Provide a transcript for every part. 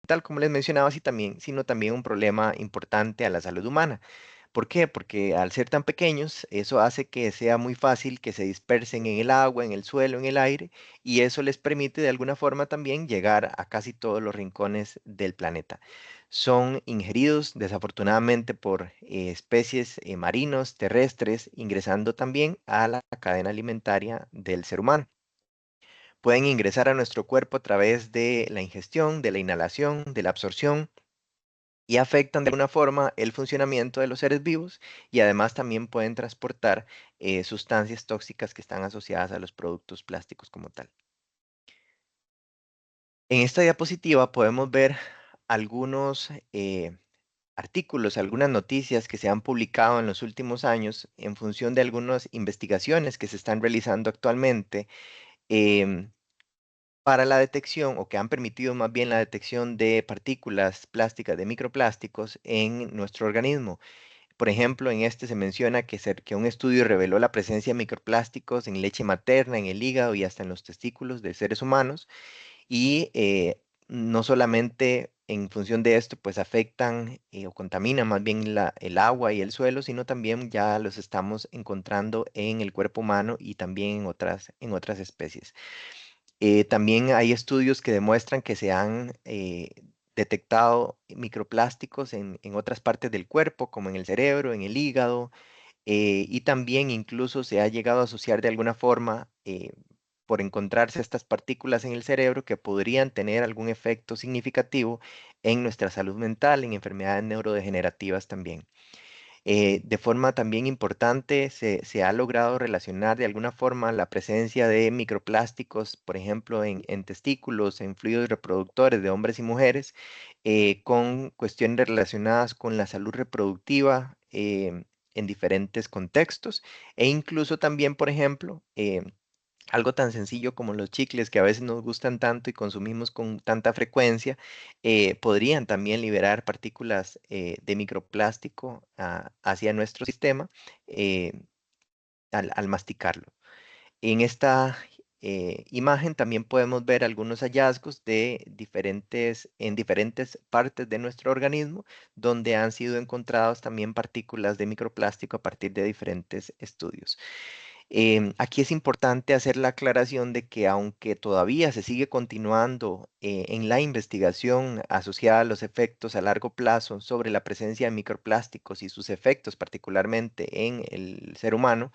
tal como les mencionaba, sino también un problema importante a la salud humana. ¿Por qué? Porque al ser tan pequeños, eso hace que sea muy fácil que se dispersen en el agua, en el suelo, en el aire, y eso les permite de alguna forma también llegar a casi todos los rincones del planeta. Son ingeridos desafortunadamente por especies marinos, terrestres, ingresando también a la cadena alimentaria del ser humano. Pueden ingresar a nuestro cuerpo a través de la ingestión, de la inhalación, de la absorción y afectan de alguna forma el funcionamiento de los seres vivos y además también pueden transportar sustancias tóxicas que están asociadas a los productos plásticos como tal. En esta diapositiva podemos ver algunos artículos, algunas noticias que se han publicado en los últimos años en función de algunas investigaciones que se están realizando actualmente em, para la detección o que han permitido más bien la detección de partículas plásticas, de microplásticos en nuestro organismo. Por ejemplo, en este se menciona que un estudio reveló la presencia de microplásticos en leche materna, en el hígado y hasta en los testículos de seres humanos. Y no solamente en función de esto, pues afectan o contaminan más bien el agua y el suelo, sino también ya los estamos encontrando en el cuerpo humano y también en otras especies. También hay estudios que demuestran que se han detectado microplásticos en otras partes del cuerpo, como en el cerebro, en el hígado, y también incluso se ha llegado a asociar de alguna forma, por encontrarse estas partículas en el cerebro, que podrían tener algún efecto significativo en nuestra salud mental, en enfermedades neurodegenerativas también. De forma también importante, se ha logrado relacionar de alguna forma la presencia de microplásticos, por ejemplo, en testículos, en fluidos reproductores de hombres y mujeres, con cuestiones relacionadas con la salud reproductiva en diferentes contextos e incluso también, por ejemplo, algo tan sencillo como los chicles que a veces nos gustan tanto y consumimos con tanta frecuencia, podrían también liberar partículas de microplástico hacia nuestro sistema eh, al masticarlo. En esta imagen también podemos ver algunos hallazgos en diferentes partes de nuestro organismo, donde han sido encontrados también partículas de microplástico a partir de diferentes estudios. Aquí es importante hacer la aclaración de que aunque todavía se sigue continuando en la investigación asociada a los efectos a largo plazo sobre la presencia de microplásticos y sus efectos particularmente en el ser humano,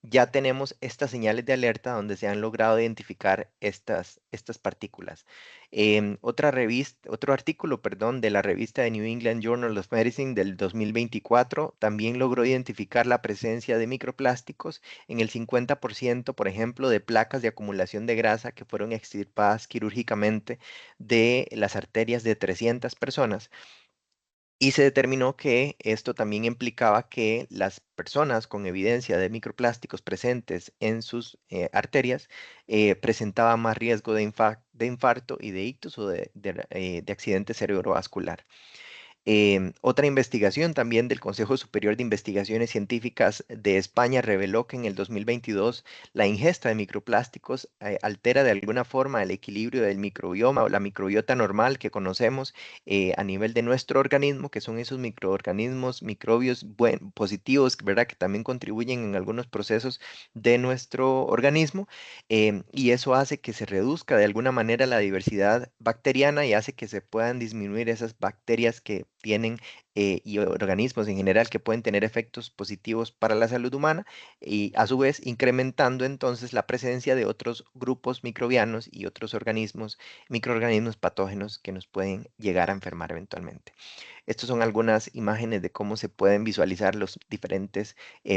ya tenemos estas señales de alerta donde se han logrado identificar estas partículas. Otro artículo, perdón, de la revista de New England Journal of Medicine del 2024 también logró identificar la presencia de microplásticos en el 50%, por ejemplo, de placas de acumulación de grasa que fueron extirpadas quirúrgicamente de las arterias de 300 personas. Y se determinó que esto también implicaba que las personas con evidencia de microplásticos presentes en sus arterias presentaban más riesgo de infarto y de ictus o de accidente cerebrovascular. Otra investigación también del Consejo Superior de Investigaciones Científicas de España reveló que en el 2022 la ingesta de microplásticos altera de alguna forma el equilibrio del microbioma o la microbiota normal que conocemos a nivel de nuestro organismo, que son esos microorganismos, microbios positivos, ¿verdad? Que también contribuyen en algunos procesos de nuestro organismo, y eso hace que se reduzca de alguna manera la diversidad bacteriana y hace que se puedan disminuir esas bacterias que tienen y organismos en general que pueden tener efectos positivos para la salud humana y a su vez incrementando entonces la presencia de otros grupos microbianos y otros microorganismos patógenos que nos pueden llegar a enfermar eventualmente. Estas son algunas imágenes de cómo se pueden visualizar los diferentes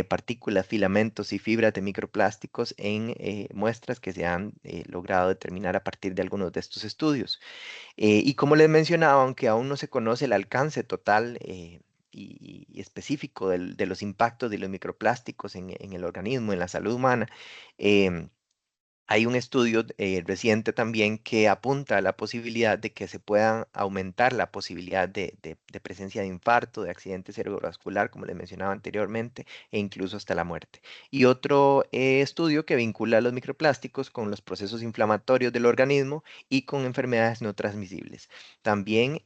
partículas, filamentos y fibras de microplásticos en muestras que se han logrado determinar a partir de algunos de estos estudios. Y como les mencionaba, aunque aún no se conoce el alcance total y específico de los impactos de los microplásticos en el organismo, en la salud humana, em, Hay un estudio reciente también que apunta a la posibilidad de que se puedan aumentar la posibilidad de presencia de infarto, de accidente cerebrovascular, como les mencionaba anteriormente, e incluso hasta la muerte. Y otro estudio que vincula los microplásticos con los procesos inflamatorios del organismo y con enfermedades no transmisibles. También,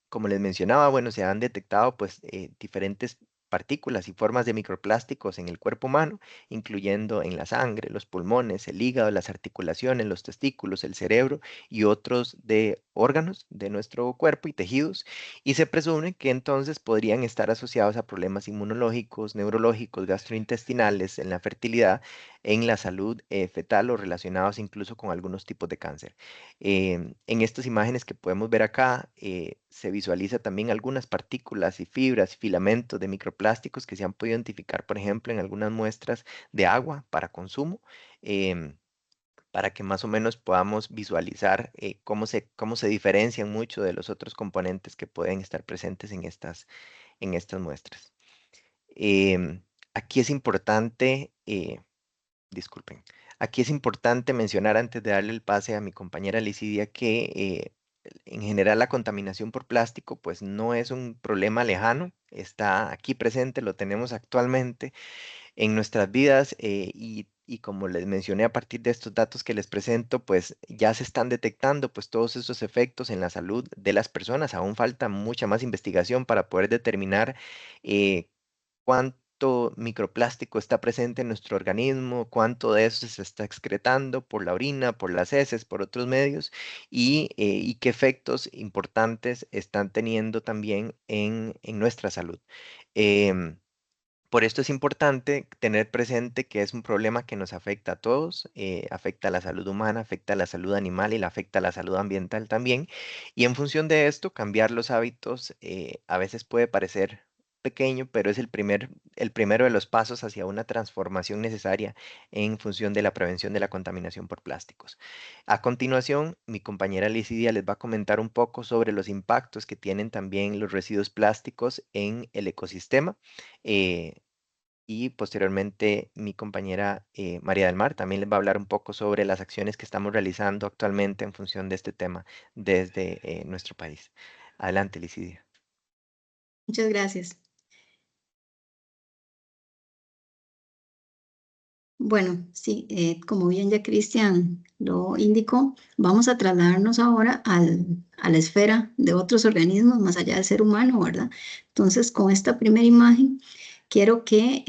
como les mencionaba, bueno, se han detectado pues diferentes partículas y formas de microplásticos en el cuerpo humano, incluyendo en la sangre, los pulmones, el hígado, las articulaciones, los testículos, el cerebro y otros de órganos de nuestro cuerpo y tejidos, y se presume que entonces podrían estar asociados a problemas inmunológicos, neurológicos, gastrointestinales, en la fertilidad, en la salud fetal o relacionados incluso con algunos tipos de cáncer. En estas imágenes que podemos ver acá, se visualiza también algunas partículas y fibras y filamentos de microplásticos que se han podido identificar, por ejemplo, en algunas muestras de agua para consumo, em, para que más o menos podamos visualizar cómo se diferencian mucho de los otros componentes que pueden estar presentes en estas muestras. Aquí es importante, disculpen, aquí es importante mencionar antes de darle el pase a mi compañera Licidia que en general la contaminación por plástico pues no es un problema lejano, está aquí presente, lo tenemos actualmente en nuestras vidas y como les mencioné a partir de estos datos que les presento, pues ya se están detectando pues todos esos efectos en la salud de las personas. Aún falta mucha más investigación para poder determinar eh, cuánto microplástico está presente en nuestro organismo, cuánto de eso se está excretando por la orina, por las heces, por otros medios y qué efectos importantes están teniendo también en nuestra salud. Em, por esto es importante tener presente que es un problema que nos afecta a todos, afecta a la salud humana, afecta a la salud animal y la afecta a la salud ambiental también. Y en función de esto, cambiar los hábitos a veces puede parecer pequeño, pero es el primero de los pasos hacia una transformación necesaria en función de la prevención de la contaminación por plásticos. A continuación, mi compañera Licidia les va a comentar un poco sobre los impactos que tienen también los residuos plásticos en el ecosistema. eh, y posteriormente mi compañera María del Mar también les va a hablar un poco sobre las acciones que estamos realizando actualmente en función de este tema desde nuestro país. Adelante, Licidia. Muchas gracias. Bueno, sí, como bien ya Cristian lo indicó, vamos a trasladarnos ahora a la esfera de otros organismos más allá del ser humano, ¿verdad? Entonces, con esta primera imagen, quiero que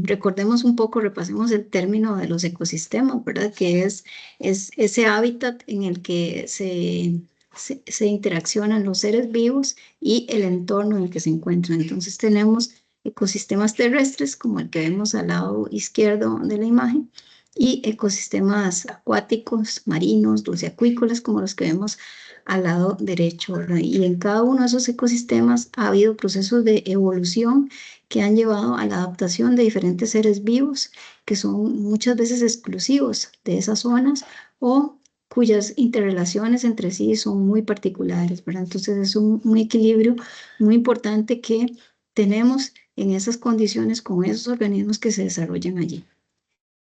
recordemos un poco, repasemos el término de los ecosistemas, ¿verdad? Que es ese hábitat en el que se interaccionan los seres vivos y el entorno en el que se encuentran. Entonces, tenemos ecosistemas terrestres, como el que vemos al lado izquierdo de la imagen, y ecosistemas acuáticos, marinos, dulceacuícolas, como los que vemos al lado derecho, ¿verdad? Y en cada uno de esos ecosistemas ha habido procesos de evolución que han llevado a la adaptación de diferentes seres vivos que son muchas veces exclusivos de esas zonas o cuyas interrelaciones entre sí son muy particulares, ¿verdad? Entonces es un equilibrio muy importante que tenemos en esas condiciones con esos organismos que se desarrollan allí.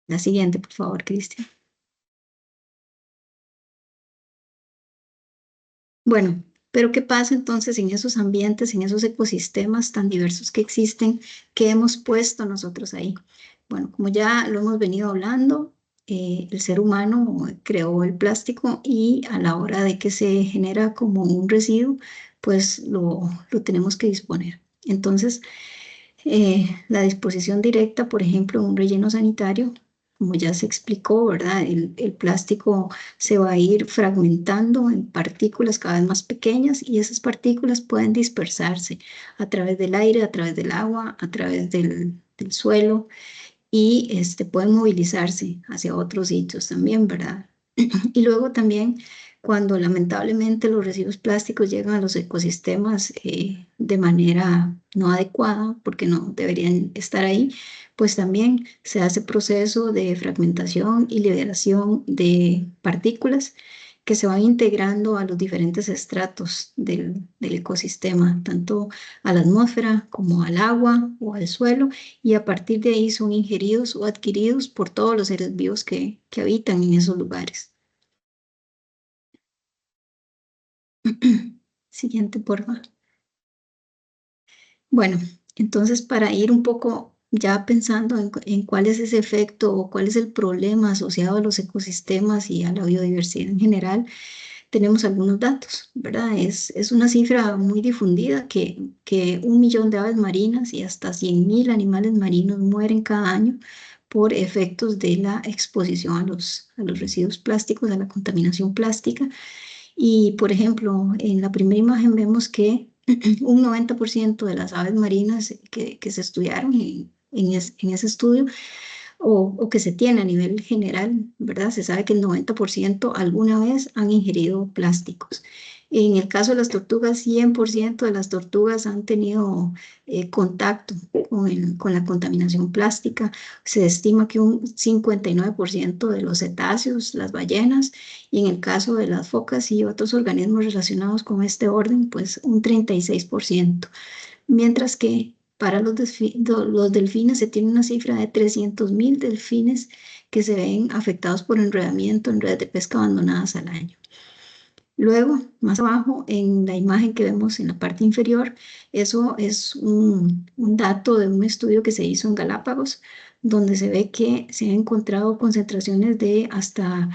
La siguiente, por favor, Cristian. Bueno, pero ¿qué pasa entonces en esos ambientes, en esos ecosistemas tan diversos que existen, que hemos puesto nosotros ahí? Bueno, como ya lo hemos venido hablando, el ser humano creó el plástico y a la hora de que se genera como un residuo, pues lo tenemos que disponer. Entonces, la disposición directa, por ejemplo, en un relleno sanitario, como ya se explicó, ¿verdad? El plástico se va a ir fragmentando en partículas cada vez más pequeñas y esas partículas pueden dispersarse a través del aire, a través del agua, a través del suelo y pueden movilizarse hacia otros sitios también, ¿verdad? Y luego también cuando lamentablemente los residuos plásticos llegan a los ecosistemas de manera no adecuada, porque no deberían estar ahí, pues también se hace proceso de fragmentación y liberación de partículas que se van integrando a los diferentes estratos del ecosistema, tanto a la atmósfera como al agua o al suelo, y a partir de ahí son ingeridos o adquiridos por todos los seres vivos que habitan en esos lugares. Siguiente, por favor. Bueno, entonces para ir un poco ya pensando en cuál es ese efecto o cuál es el problema asociado a los ecosistemas y a la biodiversidad en general, tenemos algunos datos, ¿verdad? Es una cifra muy difundida que 1 millón de aves marinas y hasta 100.000 animales marinos mueren cada año por efectos de la exposición a los residuos plásticos, a la contaminación plástica. Y, por ejemplo, en la primera imagen vemos que un 90% de las aves marinas que se estudiaron en ese estudio o que se tiene a nivel general, ¿verdad? Se sabe que el 90% alguna vez han ingerido plásticos. En el caso de las tortugas, 100% de las tortugas han tenido contacto con la contaminación plástica. Se estima que un 59% de los cetáceos, las ballenas, y en el caso de las focas y otros organismos relacionados con este orden, pues un 36%. Mientras que para los delfines se tiene una cifra de 300.000 delfines que se ven afectados por enredamiento en redes de pesca abandonadas al año. Luego, más abajo, en la imagen que vemos en la parte inferior, eso es un dato de un estudio que se hizo en Galápagos, donde se ve que se han encontrado concentraciones de hasta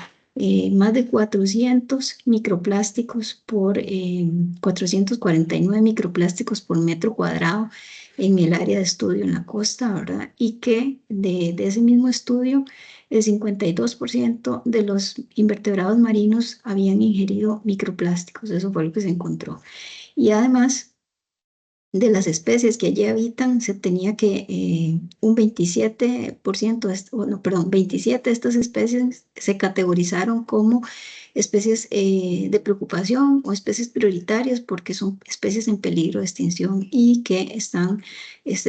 más de 400 microplásticos 449 microplásticos por metro cuadrado en el área de estudio en la costa, ¿verdad? Y que de ese mismo estudio el 52% de los invertebrados marinos habían ingerido microplásticos, eso fue lo que se encontró. Y además de las especies que allí habitan, se tenía que un 27%, no, perdón, 27 de estas especies se categorizaron como especies de preocupación o especies prioritarias porque son especies en peligro de extinción y que están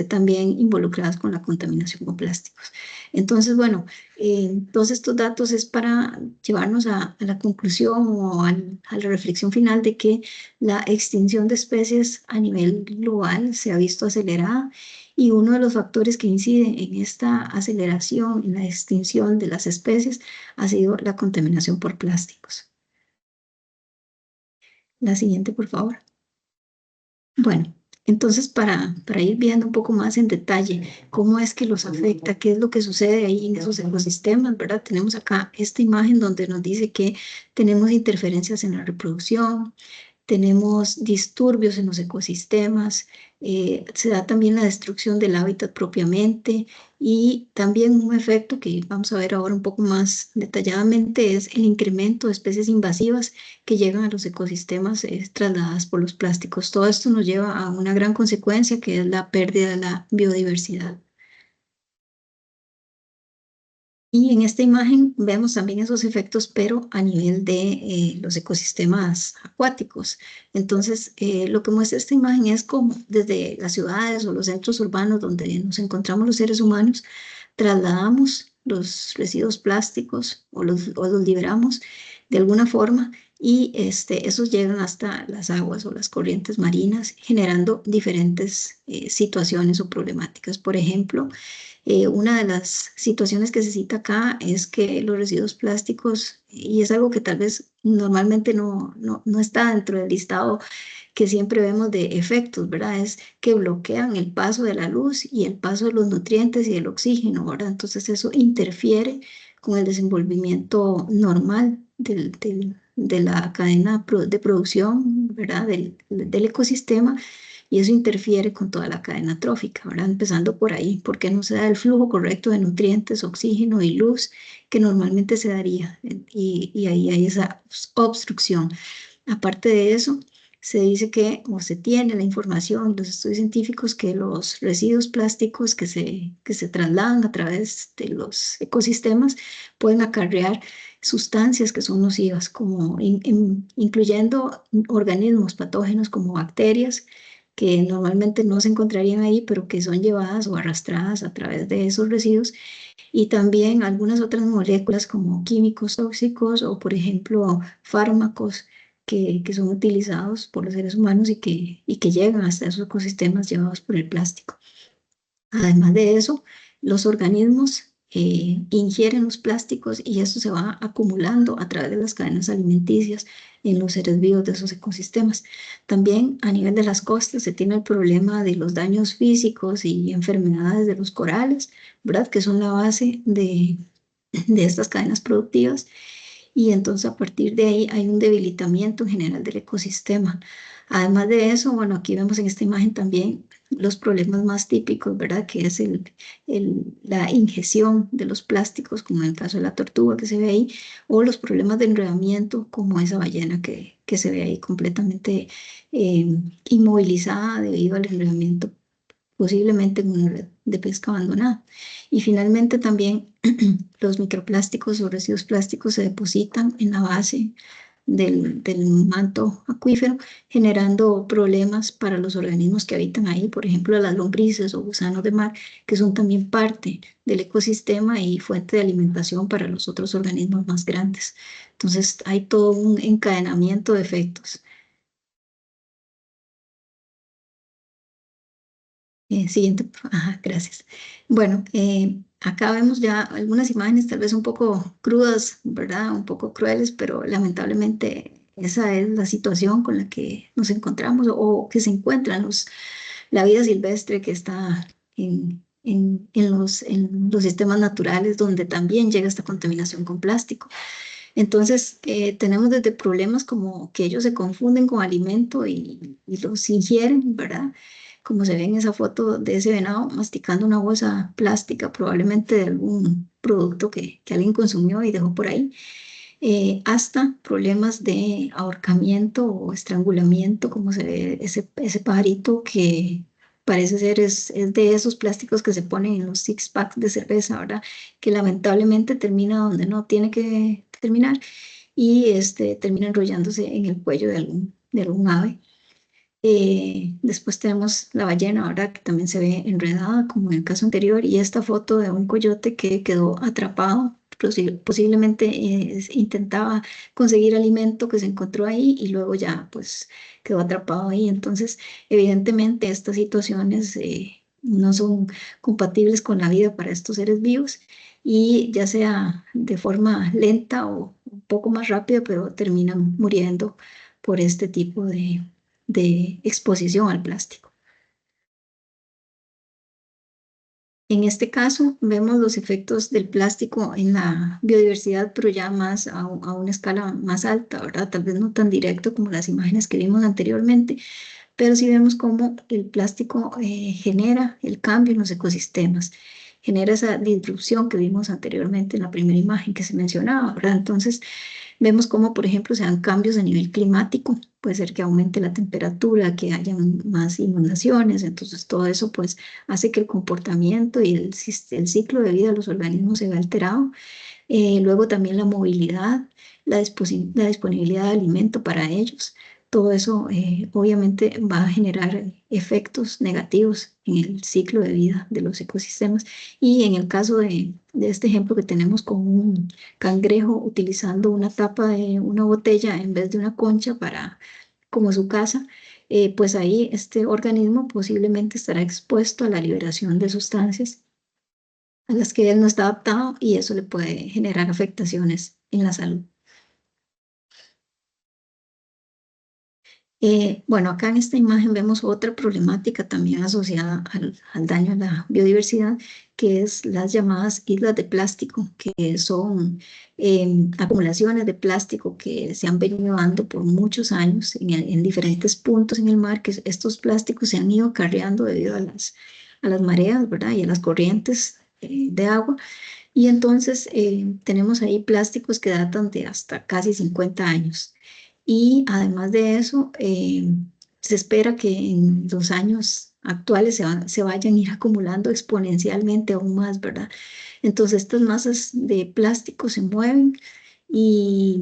también involucradas con la contaminación con plásticos. Entonces, bueno, todos estos datos es para llevarnos a la conclusión o a la reflexión final de que la extinción de especies a nivel global se ha visto acelerada y uno de los factores que incide en esta aceleración, en la extinción de las especies, ha sido la contaminación por plásticos. La siguiente, por favor. Bueno, entonces para ir viendo un poco más en detalle cómo es que los afecta, qué es lo que sucede ahí en esos ecosistemas, ¿verdad? Tenemos acá esta imagen donde nos dice que tenemos interferencias en la reproducción, tenemos disturbios en los ecosistemas, se da también la destrucción del hábitat propiamente y también un efecto que vamos a ver ahora un poco más detalladamente es el incremento de especies invasivas que llegan a los ecosistemas trasladadas por los plásticos. Todo esto nos lleva a una gran consecuencia que es la pérdida de la biodiversidad. Y en esta imagen vemos también esos efectos, pero a nivel de los ecosistemas acuáticos. Entonces, lo que muestra esta imagen es cómo desde las ciudades o los centros urbanos donde nos encontramos los seres humanos, trasladamos los residuos plásticos o los liberamos de alguna forma y esos llegan hasta las aguas o las corrientes marinas, generando diferentes situaciones o problemáticas. Por ejemplo, una de las situaciones que se cita acá es que los residuos plásticos, y es algo que tal vez normalmente no está dentro del listado que siempre vemos de efectos, ¿verdad? Es que bloquean el paso de la luz y el paso de los nutrientes y del oxígeno, ¿verdad? Entonces eso interfiere con el desenvolvimiento normal de la cadena de producción, ¿verdad? Del ecosistema y eso interfiere con toda la cadena trófica, ¿verdad? Empezando por ahí, porque no se da el flujo correcto de nutrientes, oxígeno y luz que normalmente se daría y ahí hay esa obstrucción. Aparte de eso, se dice que, o se tiene la información, los estudios científicos, que los residuos plásticos que se trasladan a través de los ecosistemas pueden acarrear sustancias que son nocivas, como incluyendo organismos patógenos como bacterias, que normalmente no se encontrarían ahí, pero que son llevadas o arrastradas a través de esos residuos, y también algunas otras moléculas como químicos tóxicos o, por ejemplo, fármacos que son utilizados por los seres humanos y que llegan hasta esos ecosistemas llevados por el plástico. Además de eso, los organismos ingieren los plásticos y eso se va acumulando a través de las cadenas alimenticias en los seres vivos de esos ecosistemas. También a nivel de las costas se tiene el problema de los daños físicos y enfermedades de los corales, ¿verdad? Que son la base de estas cadenas productivas, y entonces a partir de ahí hay un debilitamiento en general del ecosistema. Además de eso, bueno, aquí vemos en esta imagen también los problemas más típicos, ¿verdad? Que es la ingestión de los plásticos, como en el caso de la tortuga que se ve ahí, o los problemas de enredamiento, como esa ballena que se ve ahí completamente eh, inmovilizada debido al enredamiento, posiblemente en una red de pesca abandonada. Y finalmente también los microplásticos o residuos plásticos se depositan en la base del manto acuífero, generando problemas para los organismos que habitan ahí, por ejemplo, las lombrices o gusanos de mar, que son también parte del ecosistema y fuente de alimentación para los otros organismos más grandes. Entonces, hay todo un encadenamiento de efectos. Siguiente, ajá, gracias. Bueno, acá vemos ya algunas imágenes tal vez un poco crudas, ¿verdad? Un poco crueles, pero lamentablemente esa es la situación con la que nos encontramos o que se encuentran la vida silvestre que está en los sistemas naturales donde también llega esta contaminación con plástico. Entonces, tenemos desde problemas como que ellos se confunden con alimento y los ingieren, ¿verdad? Como se ve en esa foto de ese venado masticando una bolsa plástica, probablemente de algún producto que alguien consumió y dejó por ahí, hasta problemas de ahorcamiento o estrangulamiento, como se ve ese pajarito que parece ser es de esos plásticos que se ponen en los six packs de cerveza, ¿verdad? Que lamentablemente termina donde no tiene que terminar y termina enrollándose en el cuello de algún ave. Después tenemos la ballena, ahora que también se ve enredada, como en el caso anterior, y esta foto de un coyote que quedó atrapado, posiblemente intentaba conseguir alimento que se encontró ahí y luego ya pues quedó atrapado ahí. Entonces, evidentemente estas situaciones no son compatibles con la vida para estos seres vivos y ya sea de forma lenta o un poco más rápida, pero terminan muriendo por este tipo de exposición al plástico. En este caso, vemos los efectos del plástico en la biodiversidad, pero ya más a una escala más alta, ¿verdad? Tal vez no tan directo como las imágenes que vimos anteriormente, pero sí vemos cómo el plástico genera el cambio en los ecosistemas, genera esa disrupción que vimos anteriormente en la primera imagen que se mencionaba, ¿verdad? Entonces, vemos cómo, por ejemplo, se dan cambios a nivel climático, puede ser que aumente la temperatura, que haya más inundaciones, entonces todo eso pues hace que el comportamiento y el ciclo de vida de los organismos se vea alterado. Luego también la movilidad, la disponibilidad de alimento para ellos. Todo eso obviamente va a generar efectos negativos en el ciclo de vida de los ecosistemas. Y en el caso de este ejemplo que tenemos con un cangrejo utilizando una tapa de una botella en vez de una concha para como su casa, pues ahí este organismo posiblemente estará expuesto a la liberación de sustancias a las que él no está adaptado y eso le puede generar afectaciones en la salud. Bueno, acá en esta imagen vemos otra problemática también asociada al daño a la biodiversidad, que es las llamadas islas de plástico, que son acumulaciones de plástico que se han venido dando por muchos años en diferentes puntos en el mar, que estos plásticos se han ido acarreando debido a las mareas, ¿verdad? Y a las corrientes de agua. Y entonces tenemos ahí plásticos que datan de hasta casi 50 años. Y además de eso, se espera que en los años actuales se vayan a ir acumulando exponencialmente aún más, ¿verdad? Entonces estas masas de plástico se mueven y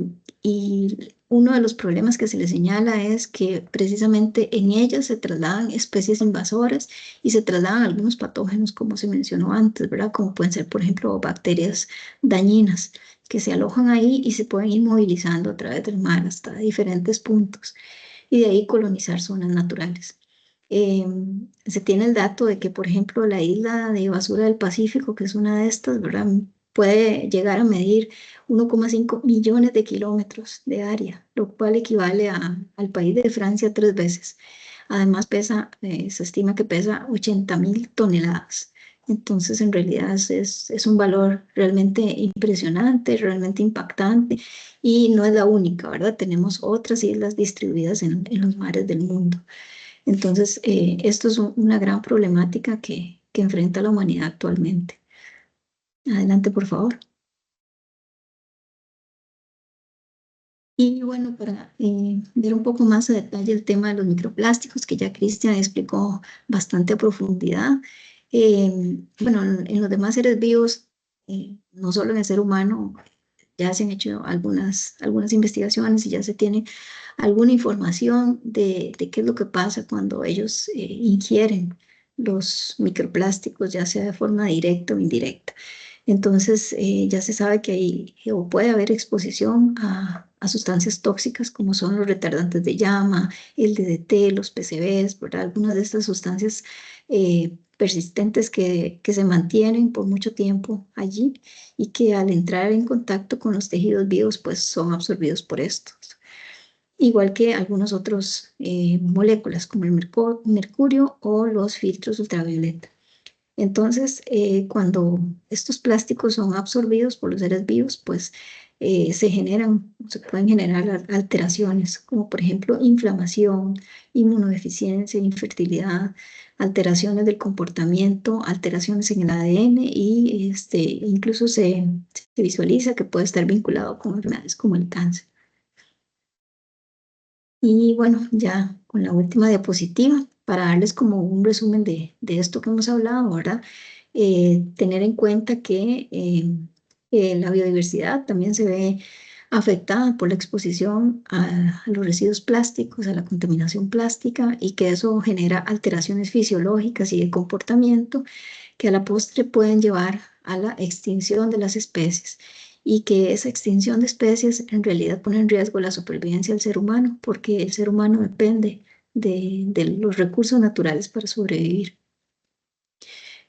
uno de los problemas que se le señala es que precisamente en ellas se trasladan especies invasoras y se trasladan algunos patógenos, como se mencionó antes, ¿verdad? Como pueden ser, por ejemplo, bacterias dañinas que se alojan ahí y se pueden ir movilizando a través del mar hasta diferentes puntos y de ahí colonizar zonas naturales. Se tiene el dato de que, por ejemplo, la isla de basura del Pacífico, que es una de estas, ¿verdad? Puede llegar a medir 1,5 millones de kilómetros de área, lo cual equivale al país de Francia 3 veces. Además se estima que pesa 80.000 toneladas. Entonces, en realidad es un valor realmente impresionante, realmente impactante y no es la única, ¿verdad? Tenemos otras islas distribuidas en los mares del mundo. Entonces, esto es una gran problemática que enfrenta la humanidad actualmente. Adelante, por favor. Y bueno, para ver un poco más a detalle el tema de los microplásticos, que ya Cristian explicó bastante a profundidad. Bueno, en los demás seres vivos, no solo en el ser humano, ya se han hecho algunas investigaciones y ya se tiene alguna información de qué es lo que pasa cuando ellos ingieren los microplásticos, ya sea de forma directa o indirecta. Entonces, ya se sabe que hay o puede haber exposición a sustancias tóxicas como son los retardantes de llama, el DDT, los PCBs, ¿verdad? Algunas de estas sustancias persistentes que se mantienen por mucho tiempo allí y que al entrar en contacto con los tejidos vivos, pues son absorbidos por estos. Igual que algunas otras moléculas como el mercurio o los filtros ultravioleta. Entonces, cuando estos plásticos son absorbidos por los seres vivos, pues se pueden generar alteraciones, como por ejemplo inflamación, inmunodeficiencia, infertilidad, alteraciones del comportamiento, alteraciones en el ADN y incluso se visualiza que puede estar vinculado con enfermedades como el cáncer. Y bueno, ya con la última diapositiva, para darles como un resumen de esto que hemos hablado, ¿verdad? Tener en cuenta que la biodiversidad también se ve afectada por la exposición a los residuos plásticos, a la contaminación plástica y que eso genera alteraciones fisiológicas y de comportamiento que a la postre pueden llevar a la extinción de las especies y que esa extinción de especies en realidad pone en riesgo la supervivencia del ser humano porque el ser humano depende de los recursos naturales para sobrevivir.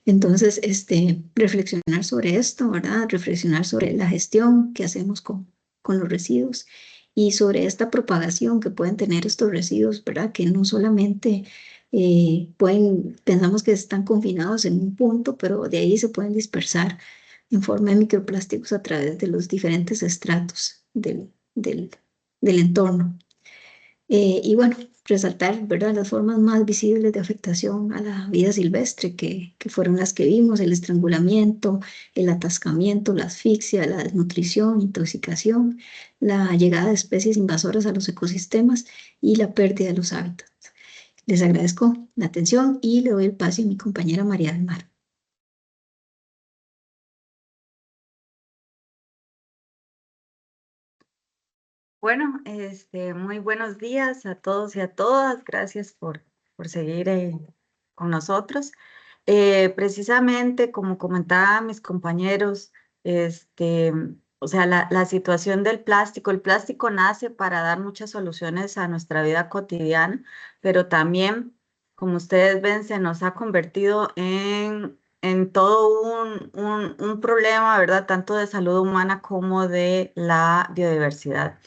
Entonces, reflexionar sobre esto, ¿verdad? Reflexionar sobre la gestión que hacemos con los residuos y sobre esta propagación que pueden tener estos residuos, ¿verdad? Que no solamente pensamos que están confinados en un punto, pero de ahí se pueden dispersar en forma de microplásticos a través de los diferentes estratos del entorno. Y bueno, resaltar, ¿verdad?, las formas más visibles de afectación a la vida silvestre, que fueron las que vimos: el estrangulamiento, el atascamiento, la asfixia, la desnutrición, intoxicación, la llegada de especies invasoras a los ecosistemas y la pérdida de los hábitats. Les agradezco la atención y le doy el pase a mi compañera María del Mar. Bueno, muy buenos días a todos y a todas. Gracias por seguir con nosotros. Precisamente, como comentaban mis compañeros, o sea, la situación del plástico, el plástico nace para dar muchas soluciones a nuestra vida cotidiana, pero también, como ustedes ven, se nos ha convertido en todo un problema, ¿verdad? Tanto de salud humana como de la biodiversidad.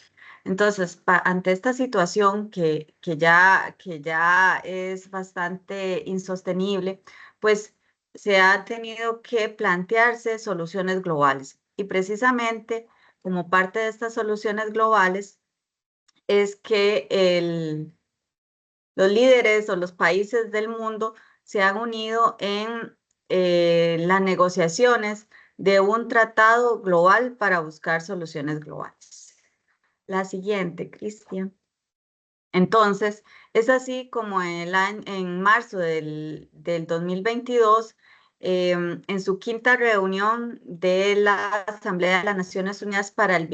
Entonces, ante esta situación que ya es bastante insostenible, pues se ha tenido que plantearse soluciones globales. Y precisamente como parte de estas soluciones globales es que los líderes o los países del mundo se han unido en las negociaciones de un tratado global para buscar soluciones globales. La siguiente, Cristian. Entonces, es así como en marzo del 2022, en su quinta reunión de la Asamblea de las Naciones Unidas para el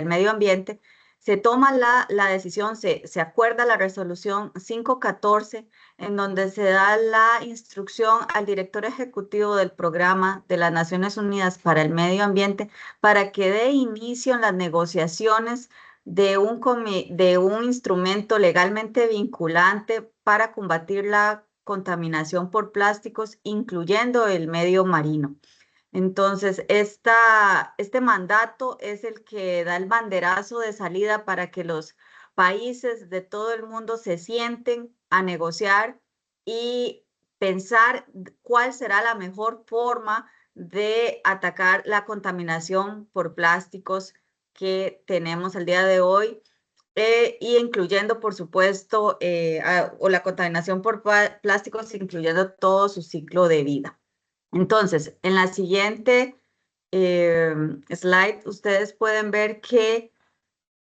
Medio Ambiente, se toma la decisión, se acuerda la resolución 514, en donde se da la instrucción al director ejecutivo del Programa de las Naciones Unidas para el Medio Ambiente para que dé inicio en las negociaciones de un instrumento legalmente vinculante para combatir la contaminación por plásticos, incluyendo el medio marino. Entonces, este mandato es el que da el banderazo de salida para que los países de todo el mundo se sienten a negociar y pensar cuál será la mejor forma de atacar la contaminación por plásticos que tenemos el día de hoy, y incluyendo, por supuesto, o la contaminación por plásticos, incluyendo todo su ciclo de vida. Entonces, en la siguiente slide, ustedes pueden ver que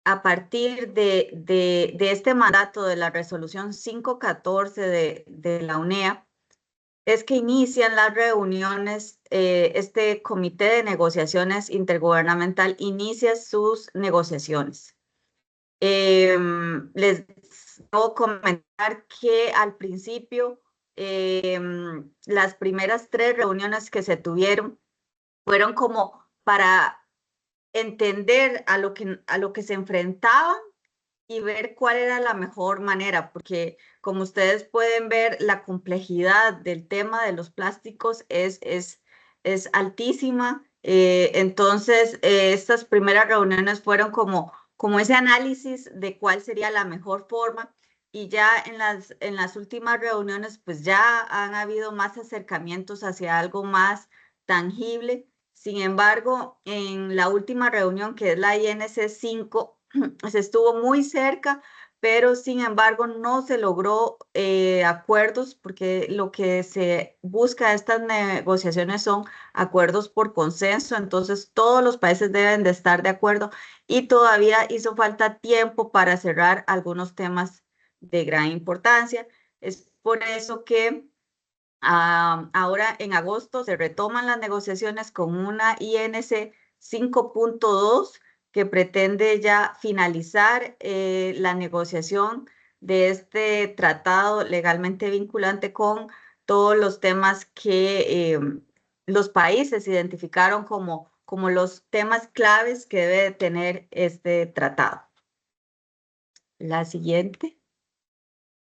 a partir de este mandato de la resolución 514 de la UNEA, es que inician las reuniones, este comité de negociaciones intergubernamental inicia sus negociaciones. Les debo comentar que al principio las primeras 3 reuniones que se tuvieron fueron como para entender a lo que se enfrentaban y ver cuál era la mejor manera, porque como ustedes pueden ver, la complejidad del tema de los plásticos es altísima. Entonces, estas primeras reuniones fueron como ese análisis de cuál sería la mejor forma, y ya en las últimas reuniones pues ya han habido más acercamientos hacia algo más tangible. Sin embargo, en la última reunión, que es la INC 5, se estuvo muy cerca, pero sin embargo no se logró acuerdos, porque lo que se busca en estas negociaciones son acuerdos por consenso. Entonces todos los países deben de estar de acuerdo, y todavía hizo falta tiempo para cerrar algunos temas de gran importancia. Es por eso que ahora en agosto se retoman las negociaciones con una INC 5.2 que pretende ya finalizar la negociación de este tratado legalmente vinculante con todos los temas que los países identificaron como los temas claves que debe tener este tratado. La siguiente.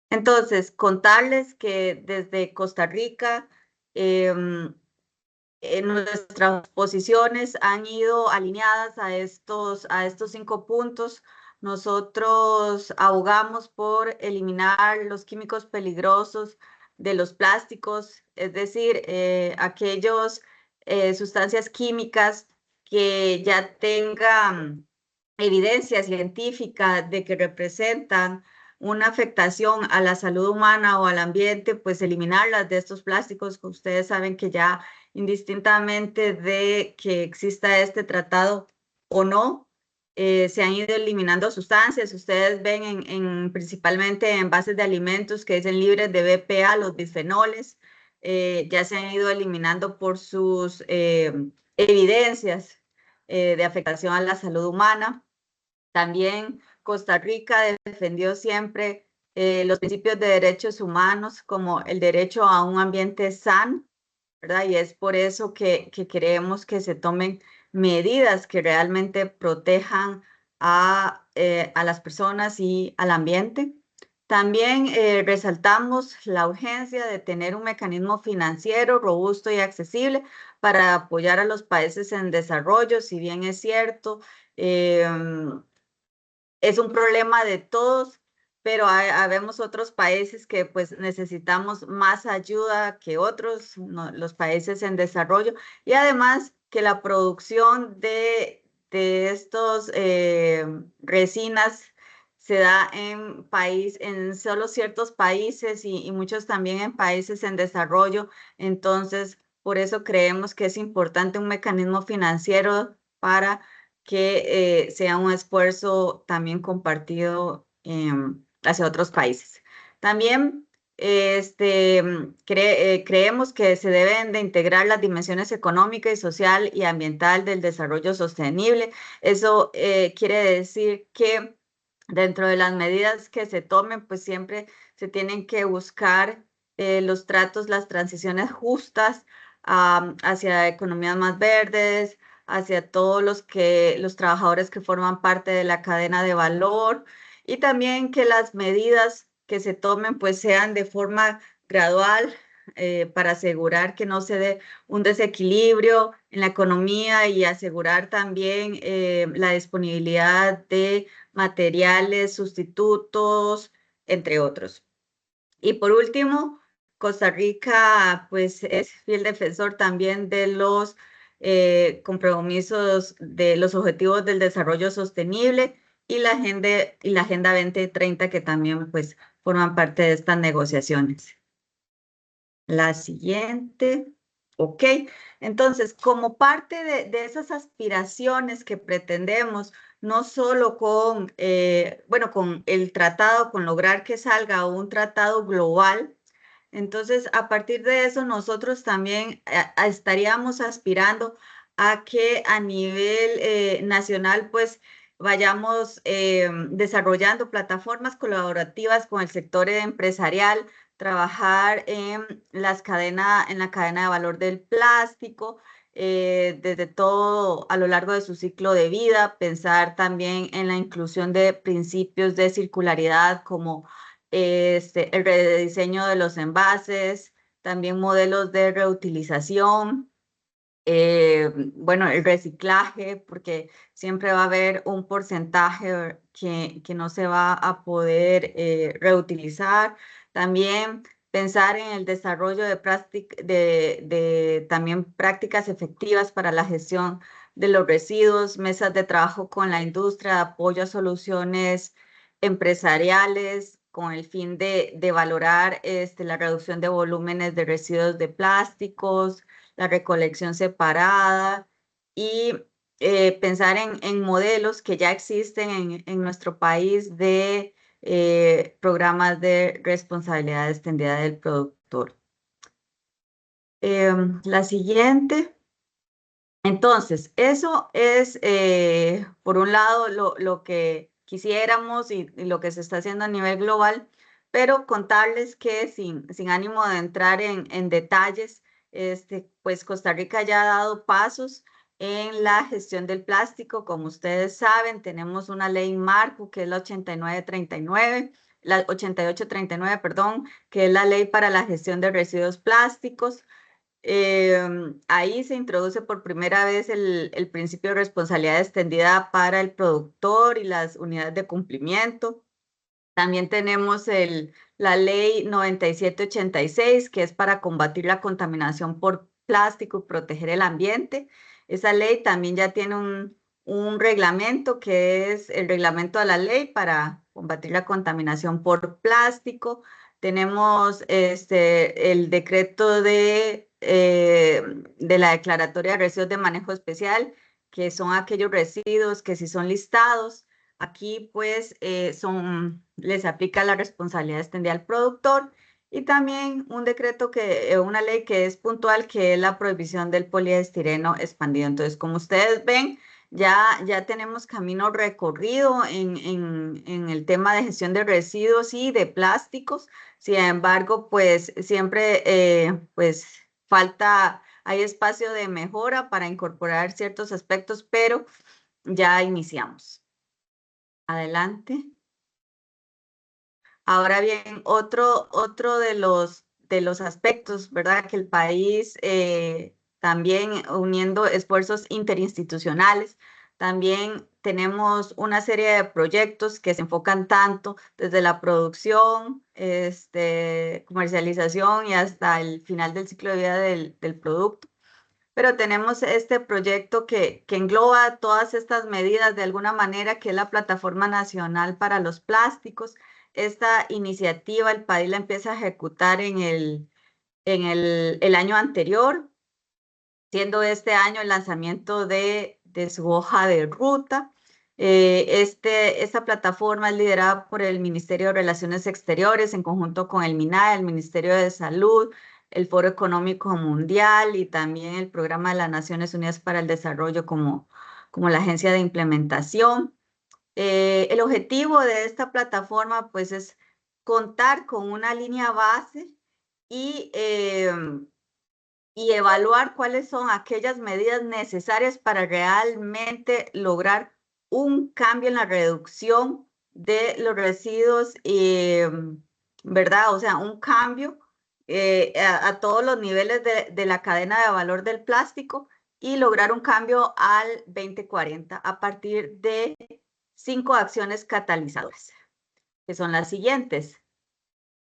Entonces, contarles que desde Costa Rica nuestras posiciones han ido alineadas a estos 5 puntos. Nosotros abogamos por eliminar los químicos peligrosos de los plásticos, es decir, aquellas sustancias químicas que ya tengan evidencia científica de que representan una afectación a la salud humana o al ambiente, pues eliminarlas de estos plásticos. Ustedes saben que ya indistintamente de que exista este tratado o no, se han ido eliminando sustancias. Ustedes ven principalmente en envases de alimentos que dicen libres de BPA, los bisfenoles, ya se han ido eliminando por sus evidencias de afectación a la salud humana. También Costa Rica defendió siempre los principios de derechos humanos, como el derecho a un ambiente sano, ¿verdad? Y es por eso que queremos que se tomen medidas que realmente protejan a las personas y al ambiente. También resaltamos la urgencia de tener un mecanismo financiero robusto y accesible para apoyar a los países en desarrollo. Si bien es cierto, es un problema de todos, pero habemos otros países que pues necesitamos más ayuda que otros, los países en desarrollo, y además que la producción de estos resinas se da en solo ciertos países y muchos también en países en desarrollo. Entonces, por eso creemos que es importante un mecanismo financiero para que sea un esfuerzo también compartido hacia otros países. También creemos que se deben de integrar las dimensiones económica y social y ambiental del desarrollo sostenible. Eso quiere decir que Dentro de las medidas que se tomen, pues siempre se tienen que buscar los tratos, las transiciones justas hacia economías más verdes, hacia todos los trabajadores que forman parte de la cadena de valor, y también que las medidas que se tomen pues sean de forma gradual, para asegurar que no se dé un desequilibrio en la economía y asegurar también la disponibilidad de materiales, sustitutos, entre otros. Y por último, Costa Rica pues es fiel defensor también de los compromisos de los Objetivos del Desarrollo Sostenible y la Agenda 2030, que también pues forman parte de estas negociaciones. La siguiente. Ok, entonces, como parte de esas aspiraciones que pretendemos, no solo con, bueno, con el tratado, con lograr que salga un tratado global, entonces a partir de eso nosotros también estaríamos aspirando a que a nivel nacional pues vayamos desarrollando plataformas colaborativas con el sector empresarial, trabajar en la cadena de valor del plástico, desde todo a lo largo de su ciclo de vida, pensar también en la inclusión de principios de circularidad como el rediseño de los envases, también modelos de reutilización, bueno, el reciclaje, porque siempre va a haber un porcentaje que no se va a poder reutilizar. También pensar en el desarrollo de también prácticas efectivas para la gestión de los residuos, mesas de trabajo con la industria, de apoyo a soluciones empresariales con el fin de valorar la reducción de volúmenes de residuos de plásticos, la recolección separada y pensar en modelos que ya existen en nuestro país de programas de responsabilidad extendida del productor. La siguiente. Entonces, eso es, por un lado, lo que quisiéramos y lo que se está haciendo a nivel global, pero contarles que sin ánimo de entrar en detalles, pues Costa Rica ya ha dado pasos en la gestión del plástico. Como ustedes saben, tenemos una ley marco que es la 8939, la 8839, perdón, que es la ley para la gestión de residuos plásticos. Ahí se introduce por primera vez el principio de responsabilidad extendida para el productor y las unidades de cumplimiento. También tenemos la ley 9786, que es para combatir la contaminación por plástico y proteger el ambiente. Esa ley también ya tiene un reglamento, que es el reglamento de la ley para combatir la contaminación por plástico. Tenemos el decreto de la declaratoria de residuos de manejo especial, que son aquellos residuos que si son listados, aquí pues les aplica la responsabilidad extendida al productor, y también un decreto una ley que es puntual, que es la prohibición del poliestireno expandido. Entonces, como ustedes ven, ya tenemos camino recorrido en el tema de gestión de residuos y de plásticos. Sin embargo, pues siempre pues hay espacio de mejora para incorporar ciertos aspectos, pero ya iniciamos. Adelante. Ahora bien, otro de los aspectos, ¿verdad? Que el país también uniendo esfuerzos interinstitucionales, también tenemos una serie de proyectos que se enfocan tanto desde la producción, comercialización y hasta el final del ciclo de vida del producto. Pero tenemos este proyecto que engloba todas estas medidas de alguna manera, que es la Plataforma Nacional para los Plásticos. Esta iniciativa el país la empieza a ejecutar en el año anterior, siendo este año el lanzamiento de su hoja de ruta. Esta plataforma es liderada por el Ministerio de Relaciones Exteriores en conjunto con el MINAE, el Ministerio de Salud, el Foro Económico Mundial y también el Programa de las Naciones Unidas para el Desarrollo como la agencia de implementación. El objetivo de esta plataforma pues es contar con una línea base y evaluar cuáles son aquellas medidas necesarias para realmente lograr un cambio en la reducción de los residuos, ¿verdad? O sea, un cambio a todos los niveles de la cadena de valor del plástico y lograr un cambio al 2040 a partir de 5 acciones catalizadoras, que son las siguientes.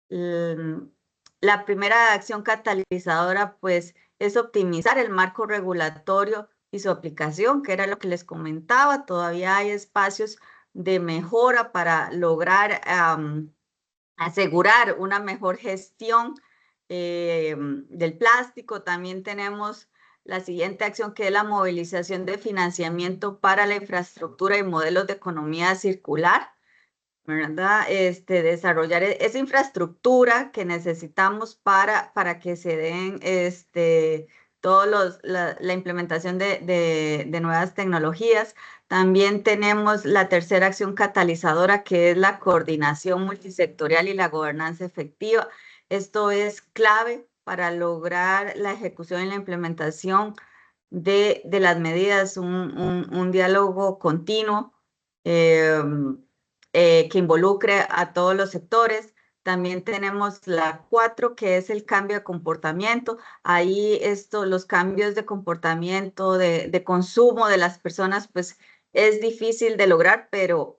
La primera acción catalizadora, pues, es optimizar el marco regulatorio y su aplicación, que era lo que les comentaba. Todavía hay espacios de mejora para lograr asegurar una mejor gestión del plástico. También tenemos la siguiente acción, que es la movilización de financiamiento para la infraestructura y modelos de economía circular, ¿verdad? Desarrollar esa infraestructura que necesitamos para que se den la implementación de nuevas tecnologías. También tenemos la tercera acción catalizadora, que es la coordinación multisectorial y la gobernanza efectiva. Esto es clave para lograr la ejecución y la implementación de las medidas, un diálogo continuo que involucre a todos los sectores. También tenemos la 4, que es el cambio de comportamiento. Ahí los cambios de comportamiento, de consumo de las personas, pues es difícil de lograr, pero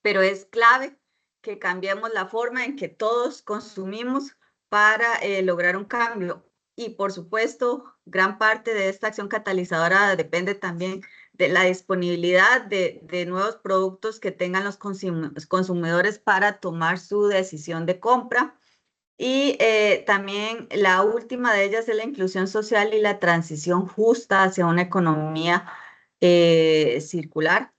es clave que cambiemos la forma en que todos consumimos para lograr un cambio. Y por supuesto, gran parte de esta acción catalizadora depende también de la disponibilidad de nuevos productos que tengan los consumidores para tomar su decisión de compra. Y también la última de ellas es la inclusión social y la transición justa hacia una economía circular.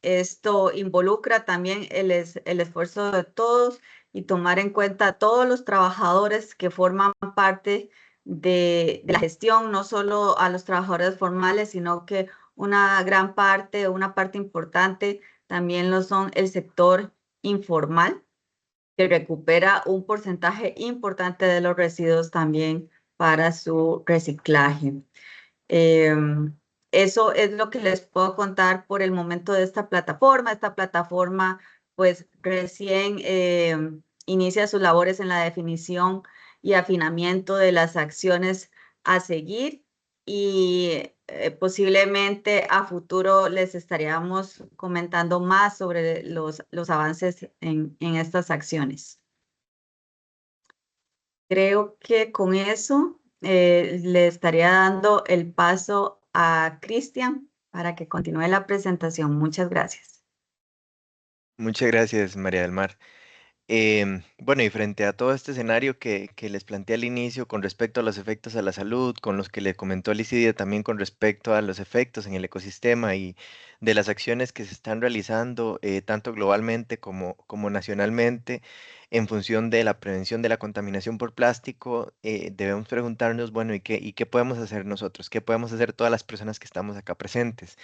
Esto involucra también el esfuerzo de todos y tomar en cuenta a todos los trabajadores que forman parte de la gestión, no solo a los trabajadores formales, sino que una gran parte, una parte importante también lo son el sector informal, que recupera un porcentaje importante de los residuos también para su reciclaje. Eso es lo que les puedo contar por el momento de esta plataforma. Esta plataforma, pues, recién inicia sus labores en la definición y afinamiento de las acciones a seguir, y posiblemente a futuro les estaríamos comentando más sobre los avances en estas acciones. Creo que con eso le estaría dando el paso a Cristian para que continúe la presentación. Muchas gracias. Muchas gracias, María del Mar. Bueno, y frente a todo este escenario que les planteé al inicio con respecto a los efectos a la salud, con los que le comentó Licidia también con respecto a los efectos en el ecosistema y de las acciones que se están realizando tanto globalmente como nacionalmente en función de la prevención de la contaminación por plástico, debemos preguntarnos, bueno, ¿y qué podemos hacer nosotros? ¿Qué podemos hacer todas las personas que estamos acá presentes?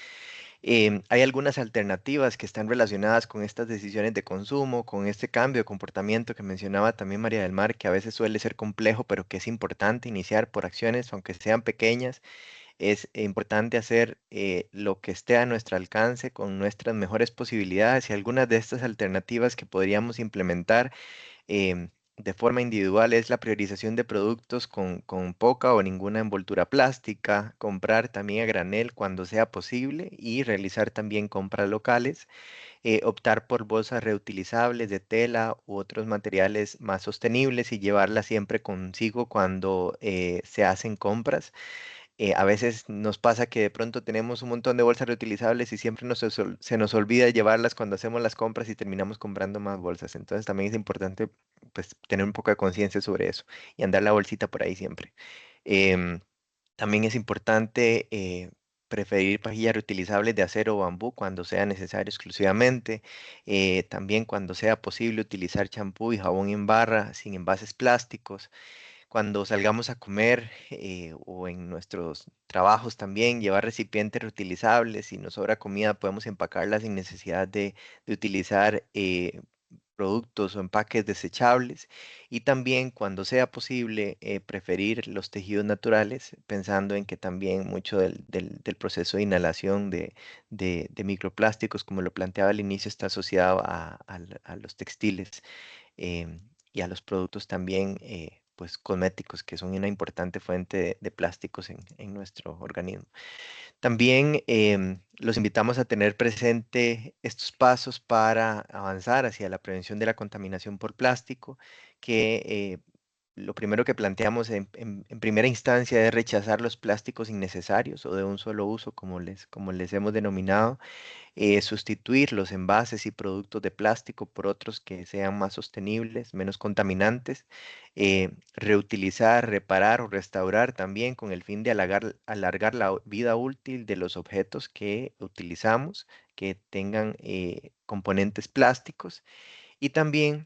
Hay algunas alternativas que están relacionadas con estas decisiones de consumo, con este cambio de comportamiento que mencionaba también María del Mar, que a veces suele ser complejo, pero que es importante iniciar por acciones, aunque sean pequeñas. Es importante hacer lo que esté a nuestro alcance con nuestras mejores posibilidades, y algunas de estas alternativas que podríamos implementar de forma individual es la priorización de productos con poca o ninguna envoltura plástica, comprar también a granel cuando sea posible y realizar también compras locales, optar por bolsas reutilizables de tela u otros materiales más sostenibles y llevarlas siempre consigo cuando se hacen compras. A veces nos pasa que de pronto tenemos un montón de bolsas reutilizables y siempre se nos olvida llevarlas cuando hacemos las compras y terminamos comprando más bolsas. Entonces también es importante pues tener un poco de conciencia sobre eso y andar la bolsita por ahí siempre. Em, También es importante preferir pajillas reutilizables de acero o bambú cuando sea necesario exclusivamente. También cuando sea posible utilizar champú y jabón en barra sin envases plásticos. cuando salgamos a comer o en nuestros trabajos también, llevar recipientes reutilizables. Si nos sobra comida, podemos empacarla sin necesidad de utilizar productos o empaques desechables. Y también, cuando sea posible, preferir los tejidos naturales, pensando en que también mucho del proceso de inhalación de microplásticos, como lo planteaba al inicio, está asociado a los textiles y a los productos también pues cosméticos, que son una importante fuente de plásticos en nuestro organismo. También los invitamos a tener presente estos pasos para avanzar hacia la prevención de la contaminación por plástico, que lo primero que planteamos en primera instancia es rechazar los plásticos innecesarios o de un solo uso, como les hemos denominado, sustituir los envases y productos de plástico por otros que sean más sostenibles, menos contaminantes, reutilizar, reparar o restaurar también con el fin de alargar la vida útil de los objetos que utilizamos, que tengan componentes plásticos, y también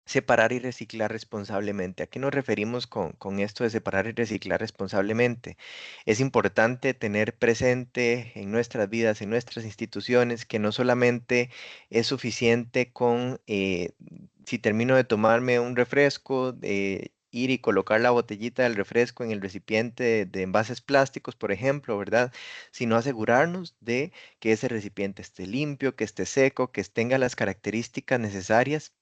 separar y reciclar responsablemente. ¿A qué nos referimos con esto de separar y reciclar responsablemente? Es importante tener presente en nuestras vidas, en nuestras instituciones, que no solamente es suficiente con, si termino de tomarme un refresco, ir y colocar la botellita del refresco en el recipiente de envases plásticos, por ejemplo, ¿verdad? Sino asegurarnos de que ese recipiente esté limpio, que esté seco, que tenga las características necesarias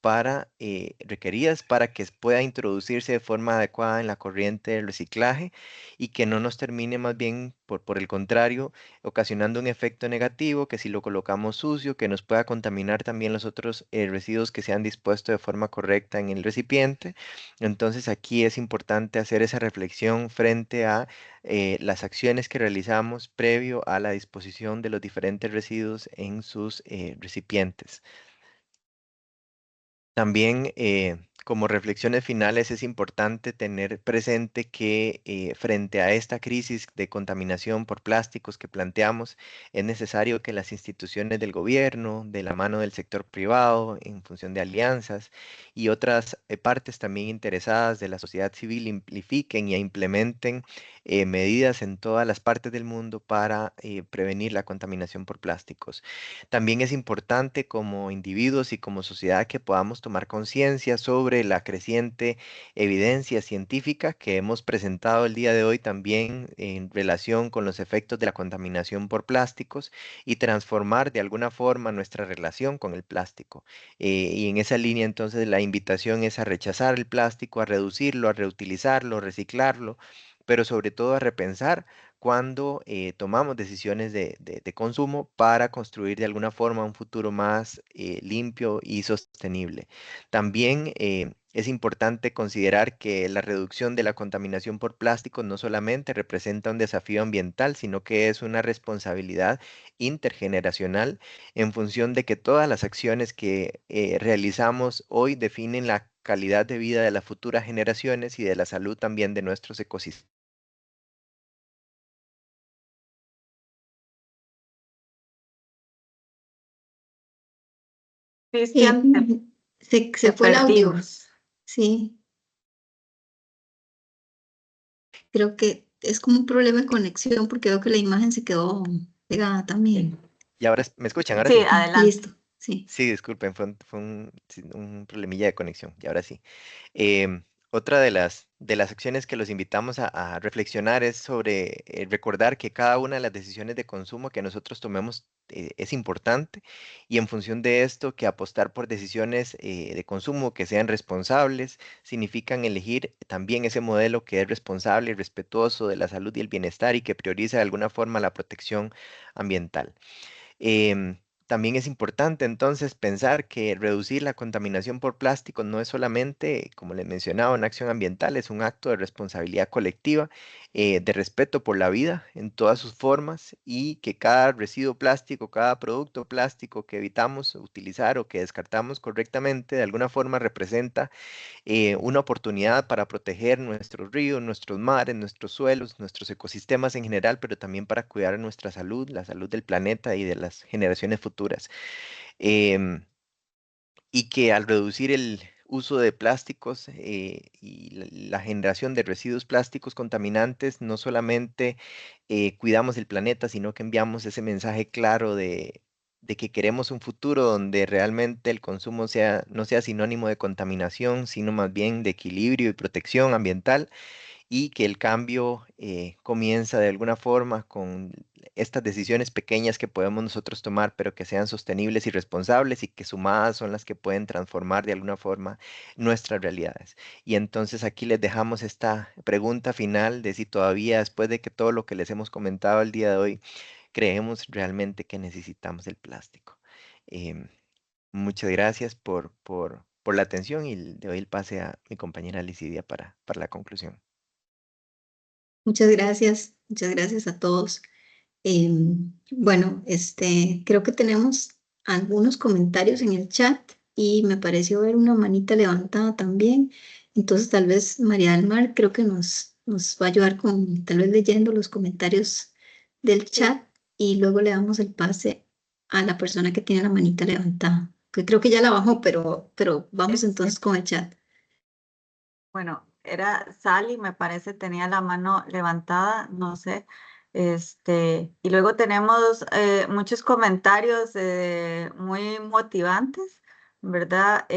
requeridas para que pueda introducirse de forma adecuada en la corriente del reciclaje y que no nos termine más bien, por el contrario, ocasionando un efecto negativo, que si lo colocamos sucio, que nos pueda contaminar también los otros residuos que se han dispuesto de forma correcta en el recipiente. Entonces aquí es importante hacer esa reflexión frente a las acciones que realizamos previo a la disposición de los diferentes residuos en sus recipientes. También, como reflexiones finales, es importante tener presente que frente a esta crisis de contaminación por plásticos que planteamos, es necesario que las instituciones del gobierno, de la mano del sector privado, en función de alianzas y otras partes también interesadas de la sociedad civil, impliquen y implementen medidas en todas las partes del mundo para prevenir la contaminación por plásticos. También es importante como individuos y como sociedad que podamos tomar conciencia sobre la creciente evidencia científica que hemos presentado el día de hoy también en relación con los efectos de la contaminación por plásticos, y transformar de alguna forma nuestra relación con el plástico. Y en esa línea entonces la invitación es a rechazar el plástico, a reducirlo, a reutilizarlo, reciclarlo, pero sobre todo a repensar cuando tomamos decisiones de consumo para construir de alguna forma un futuro más limpio y sostenible. También es importante considerar que la reducción de la contaminación por plástico no solamente representa un desafío ambiental, sino que es una responsabilidad intergeneracional, en función de que todas las acciones que realizamos hoy definen la calidad de vida de las futuras generaciones y de la salud también de nuestros ecosistemas. Eh, Cristian, se te fue el audio, perdimos. sí, creo que es como un problema de conexión porque veo que la imagen se quedó pegada también. Y ahora, ¿me escuchan? Ahora Sí, sí. adelante. Listo, sí. Sí, disculpen, fue un problemilla de conexión, y ahora sí. Otra de las acciones que los invitamos a reflexionar es sobre recordar que cada una de las decisiones de consumo que nosotros tomemos es importante, y en función de esto, que apostar por decisiones de consumo que sean responsables significan elegir también ese modelo que es responsable y respetuoso de la salud y el bienestar, y que prioriza de alguna forma la protección ambiental. También es importante entonces pensar que reducir la contaminación por plástico no es solamente, como les mencionaba, una acción ambiental, es un acto de responsabilidad colectiva, de respeto por la vida en todas sus formas, y que cada residuo plástico, cada producto plástico que evitamos utilizar o que descartamos correctamente, de alguna forma representa una oportunidad para proteger nuestros ríos, nuestros mares, nuestros suelos, nuestros ecosistemas en general, pero también para cuidar nuestra salud, la salud del planeta y de las generaciones futuras. Em, y que al reducir uso de plásticos y la generación de residuos plásticos contaminantes, no solamente cuidamos el planeta, sino que enviamos ese mensaje claro de que queremos un futuro donde realmente el consumo no sea sinónimo de contaminación, sino más bien de equilibrio y protección ambiental, y que el cambio comienza de alguna forma con estas decisiones pequeñas que podemos nosotros tomar, pero que sean sostenibles y responsables, y que sumadas son las que pueden transformar de alguna forma nuestras realidades. Y entonces aquí les dejamos esta pregunta final de si todavía, después de que todo lo que les hemos comentado el día de hoy, creemos realmente que necesitamos el plástico. Em, Muchas gracias por la atención, y le doy el pase a mi compañera Licidia para la conclusión. Muchas gracias a todos. Bueno, creo que tenemos algunos comentarios en el chat y me pareció ver una manita levantada también. Entonces, tal vez María del Mar creo que nos va a ayudar con tal vez leyendo los comentarios del Sí. chat y luego le damos el pase a la persona que tiene la manita levantada. Que creo que ya la bajó, pero vamos entonces con el chat. Bueno, era Sally, me parece, tenía la mano levantada, no sé. Y luego tenemos muchos comentarios muy motivantes, ¿verdad?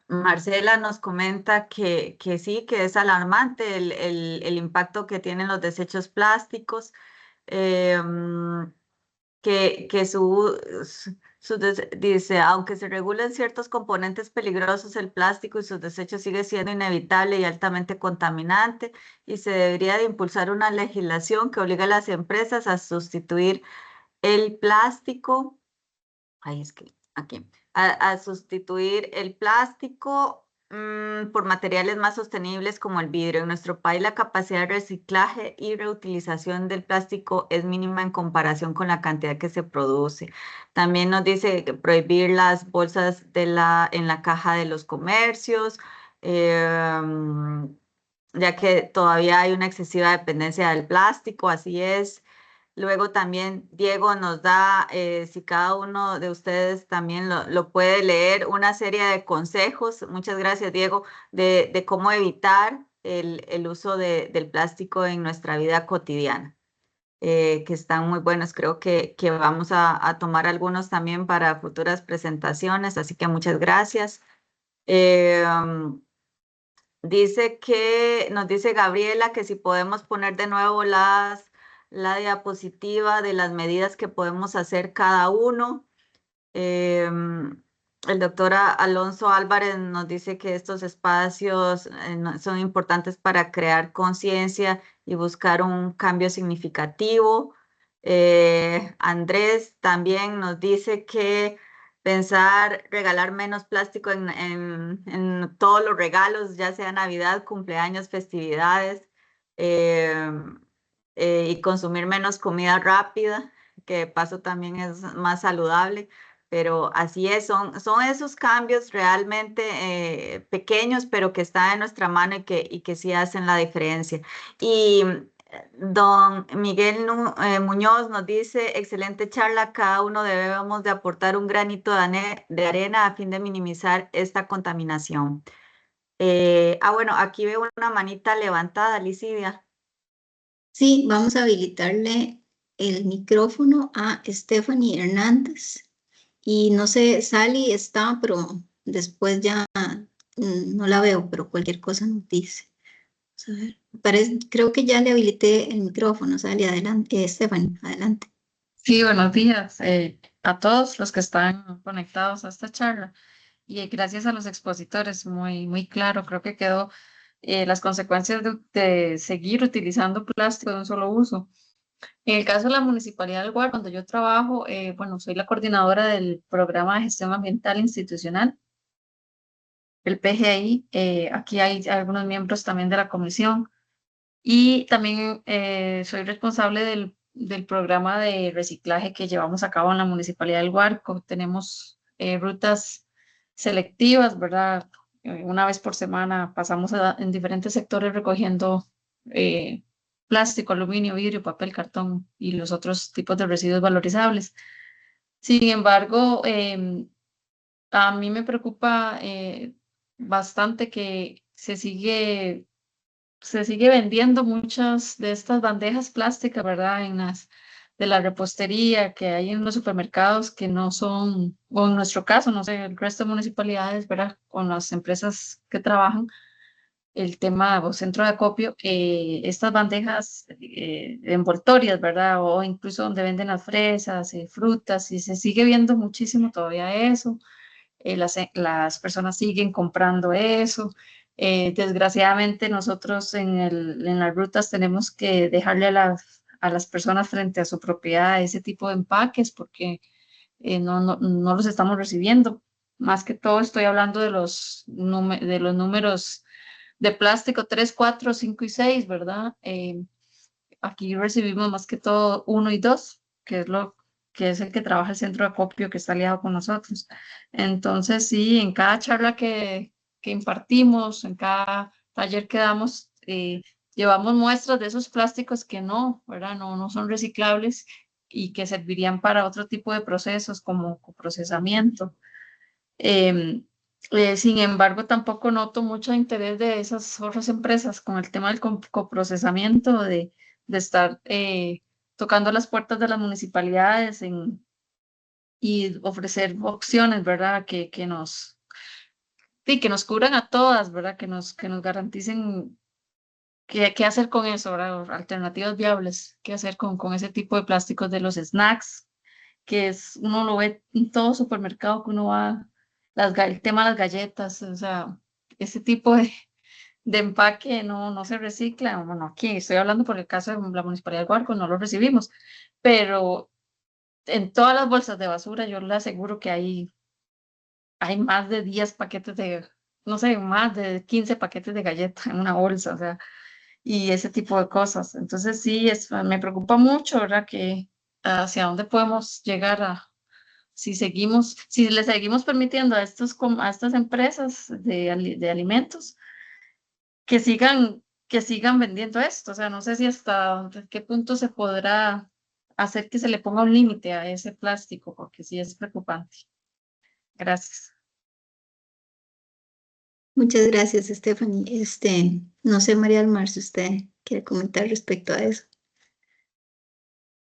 Marcela nos comenta que sí, que es alarmante el impacto que tienen los desechos plásticos. eh, que dice, aunque se regulen ciertos componentes peligrosos, el plástico y sus desechos sigue siendo inevitable y altamente contaminante, y se debería de impulsar una legislación que obligue a las empresas a sustituir el plástico. Ahí es que, aquí, a sustituir el plástico por materiales más sostenibles como el vidrio. En nuestro país la capacidad de reciclaje y reutilización del plástico es mínima en comparación con la cantidad que se produce. También nos dice que prohibir las bolsas en la caja de los comercios, ya que todavía hay una excesiva dependencia del plástico, así es. Luego también Diego nos da, si cada uno de ustedes también lo puede leer, una serie de consejos, muchas gracias Diego, de cómo evitar el uso del plástico en nuestra vida cotidiana, que están muy buenos. Creo que vamos a tomar algunos también para futuras presentaciones, así que muchas gracias. Nos dice Gabriela que si podemos poner de nuevo la diapositiva de las medidas que podemos hacer cada uno. El doctor Alonso Álvarez nos dice que estos espacios son importantes para crear conciencia y buscar un cambio significativo. Andrés también nos dice que pensar regalar menos plástico en todos los regalos, ya sea Navidad, cumpleaños, festividades, eh, y consumir menos comida rápida, que de paso también es más saludable. Pero así es, son esos cambios realmente pequeños, pero que están en nuestra mano y que sí hacen la diferencia. Y don Miguel Muñoz nos dice, excelente charla, cada uno debemos de aportar un granito de arena a fin de minimizar esta contaminación. Bueno, aquí veo una manita levantada, Licidia. Sí, vamos a habilitarle el micrófono a Stephanie Hernández. Y no sé, Sally está, pero después ya no la veo, pero cualquier cosa nos dice. Vamos a ver. Creo que ya le habilité el micrófono, Sally, adelante. Stephanie, adelante. Sí, buenos días a todos los que están conectados a esta charla y gracias a los expositores, muy claro, creo que quedó las consecuencias de seguir utilizando plástico de un solo uso. En el caso de la Municipalidad del Guar, donde yo trabajo, bueno, soy la coordinadora del Programa de Gestión Ambiental Institucional, el PGI. Aquí hay algunos miembros también de la comisión y también soy responsable del programa de reciclaje que llevamos a cabo en la Municipalidad del Guarco. Tenemos rutas selectivas, ¿verdad? Una vez por semana pasamos en diferentes sectores recogiendo eh, plástico, aluminio, vidrio, papel, cartón y los otros tipos de residuos valorizables. Sin embargo, A mí me preocupa bastante que se sigue vendiendo muchas de estas bandejas plásticas, ¿verdad? De la repostería que hay en los supermercados que no son, o en nuestro caso, no sé, el resto de municipalidades, ¿verdad? Con las empresas que trabajan el tema o centro de acopio, estas bandejas envoltorias, ¿verdad? O incluso donde venden las fresas, frutas, y se sigue viendo muchísimo todavía eso. Las personas siguen comprando eso. Desgraciadamente nosotros en las rutas tenemos que dejarle a las personas frente a su propiedad ese tipo de empaques porque no los estamos recibiendo. Más que todo estoy hablando de de los números de plástico 3, 4, 5 y 6, ¿verdad? Aquí recibimos más que todo 1 y 2, que es el que trabaja el centro de acopio que está aliado con nosotros. Entonces, sí, en cada charla que impartimos, en cada taller que damos, llevamos muestras de esos plásticos que no, ¿verdad? No son reciclables y que servirían para otro tipo de procesos como coprocesamiento. Em, Sin embargo, tampoco noto mucho interés de esas otras empresas con el tema del coprocesamiento, de estar tocando las puertas de las municipalidades y ofrecer opciones, ¿verdad? Sí, que nos cubran a todas, ¿verdad? Que nos garanticen qué hacer con eso, ¿verdad? Alternativas viables, qué hacer con ese tipo de plásticos de los snacks uno lo ve en todo supermercado que uno va, el tema de las galletas, o sea, ese tipo de empaque no se recicla. Bueno, aquí estoy hablando por el caso de la Municipalidad de Guarco, no lo recibimos, pero en todas las bolsas de basura yo le aseguro que hay más de 10 paquetes no sé, más de 15 paquetes de galletas en una bolsa, o sea, y ese tipo de cosas. Entonces sí, me preocupa mucho, ¿verdad? Que hacia dónde podemos llegar si le seguimos permitiendo a a estas empresas de alimentos que sigan vendiendo esto. O sea, no sé si hasta qué punto se podrá hacer que se le ponga un límite a ese plástico, porque sí es preocupante. Gracias. Muchas gracias, Stephanie. No sé, María del Mar, si usted quiere comentar respecto a eso.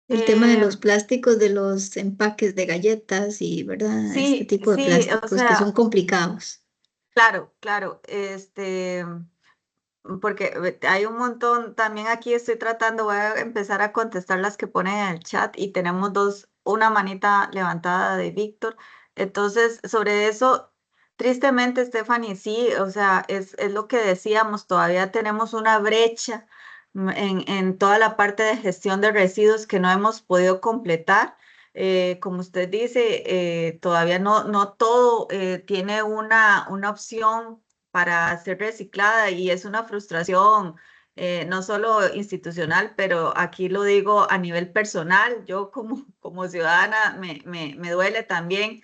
El tema de Eh, los plásticos, de los empaques de galletas y, ¿verdad? Este sí, tipo de sí, o plásticos que son sea, complicados. claro, claro, porque hay un montón, también aquí estoy tratando, voy a empezar a contestar las que ponen en el chat y tenemos una manita levantada de Víctor. Entonces, sobre eso, tristemente, Stephanie, sí, o sea, es lo que decíamos, todavía tenemos una brecha en toda la parte de gestión de residuos que no hemos podido completar. Como usted dice, todavía no todo tiene una opción para ser reciclada y es una frustración no solo institucional, pero aquí lo digo a nivel personal. Yo como ciudadana me duele también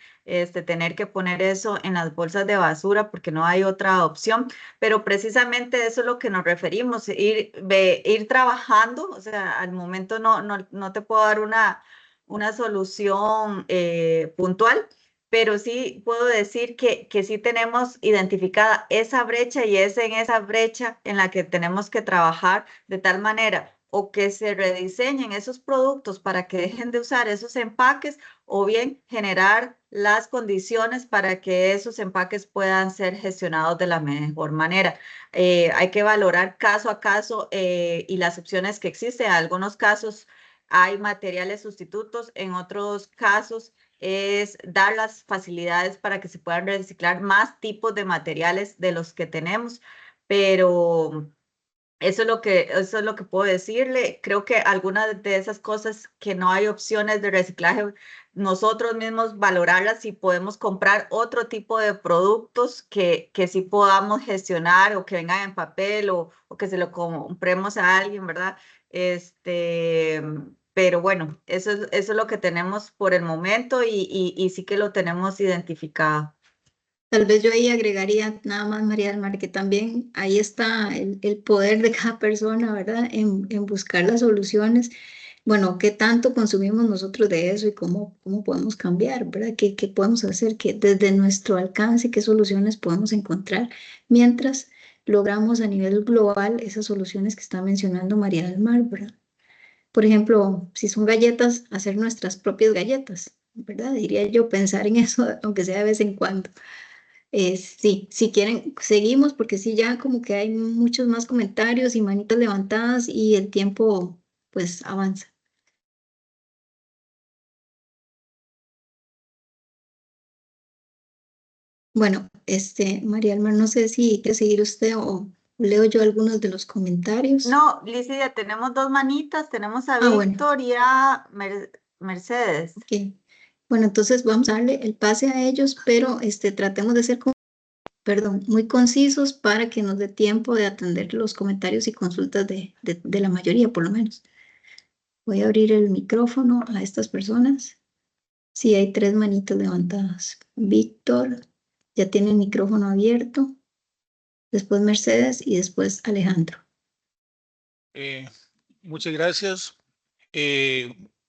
tener que poner eso en las bolsas de basura porque no hay otra opción, pero precisamente eso es lo que nos referimos, ir trabajando, o sea, al momento no te puedo dar una solución puntual, pero sí puedo decir que sí tenemos identificada esa brecha y es en esa brecha en la que tenemos que trabajar de tal manera o que se rediseñen esos productos para que dejen de usar esos empaques o bien generar las condiciones para que esos empaques puedan ser gestionados de la mejor manera. Hay que valorar caso a caso y las opciones que existen. En algunos casos hay materiales sustitutos, en otros casos es dar las facilidades para que se puedan reciclar más tipos de materiales de los que tenemos, pero eso es lo que puedo decirle. Creo que algunas de esas cosas que no hay opciones de reciclaje, nosotros mismos valorarlas y podemos comprar otro tipo de productos que sí podamos gestionar o que vengan en papel o que se lo compremos a alguien, ¿verdad? Pero bueno, eso es lo que tenemos por el momento y sí que lo tenemos identificado. Tal vez yo ahí agregaría nada más, María del Mar, que también ahí está el poder de cada persona, ¿verdad? En buscar las soluciones. bueno, ¿qué tanto consumimos nosotros de eso y cómo podemos cambiar, ¿verdad? ¿Qué podemos hacer? Desde nuestro alcance, ¿qué soluciones podemos encontrar mientras logramos a nivel global esas soluciones que está mencionando María del Mar, ¿verdad? Por ejemplo, si son galletas, hacer nuestras propias galletas, ¿verdad? Diría yo pensar en eso, aunque sea de vez en cuando. Sí, si quieren, seguimos porque sí, ya como que hay muchos más comentarios y manitas levantadas y el tiempo pues avanza. Bueno, María Alma, no sé si quiere seguir usted o leo yo algunos de los comentarios. No, Licia, tenemos dos manitas, tenemos a Bueno, Víctor y a Mercedes. ok. Bueno, entonces vamos a darle el pase a ellos, pero tratemos de ser perdón, muy concisos para que nos dé tiempo de atender los comentarios y consultas de la mayoría, por lo menos. Voy a abrir el micrófono a estas personas. Sí, hay 3 manitas levantadas. Víctor ya tiene el micrófono abierto. Después Mercedes y después Alejandro. Muchas gracias.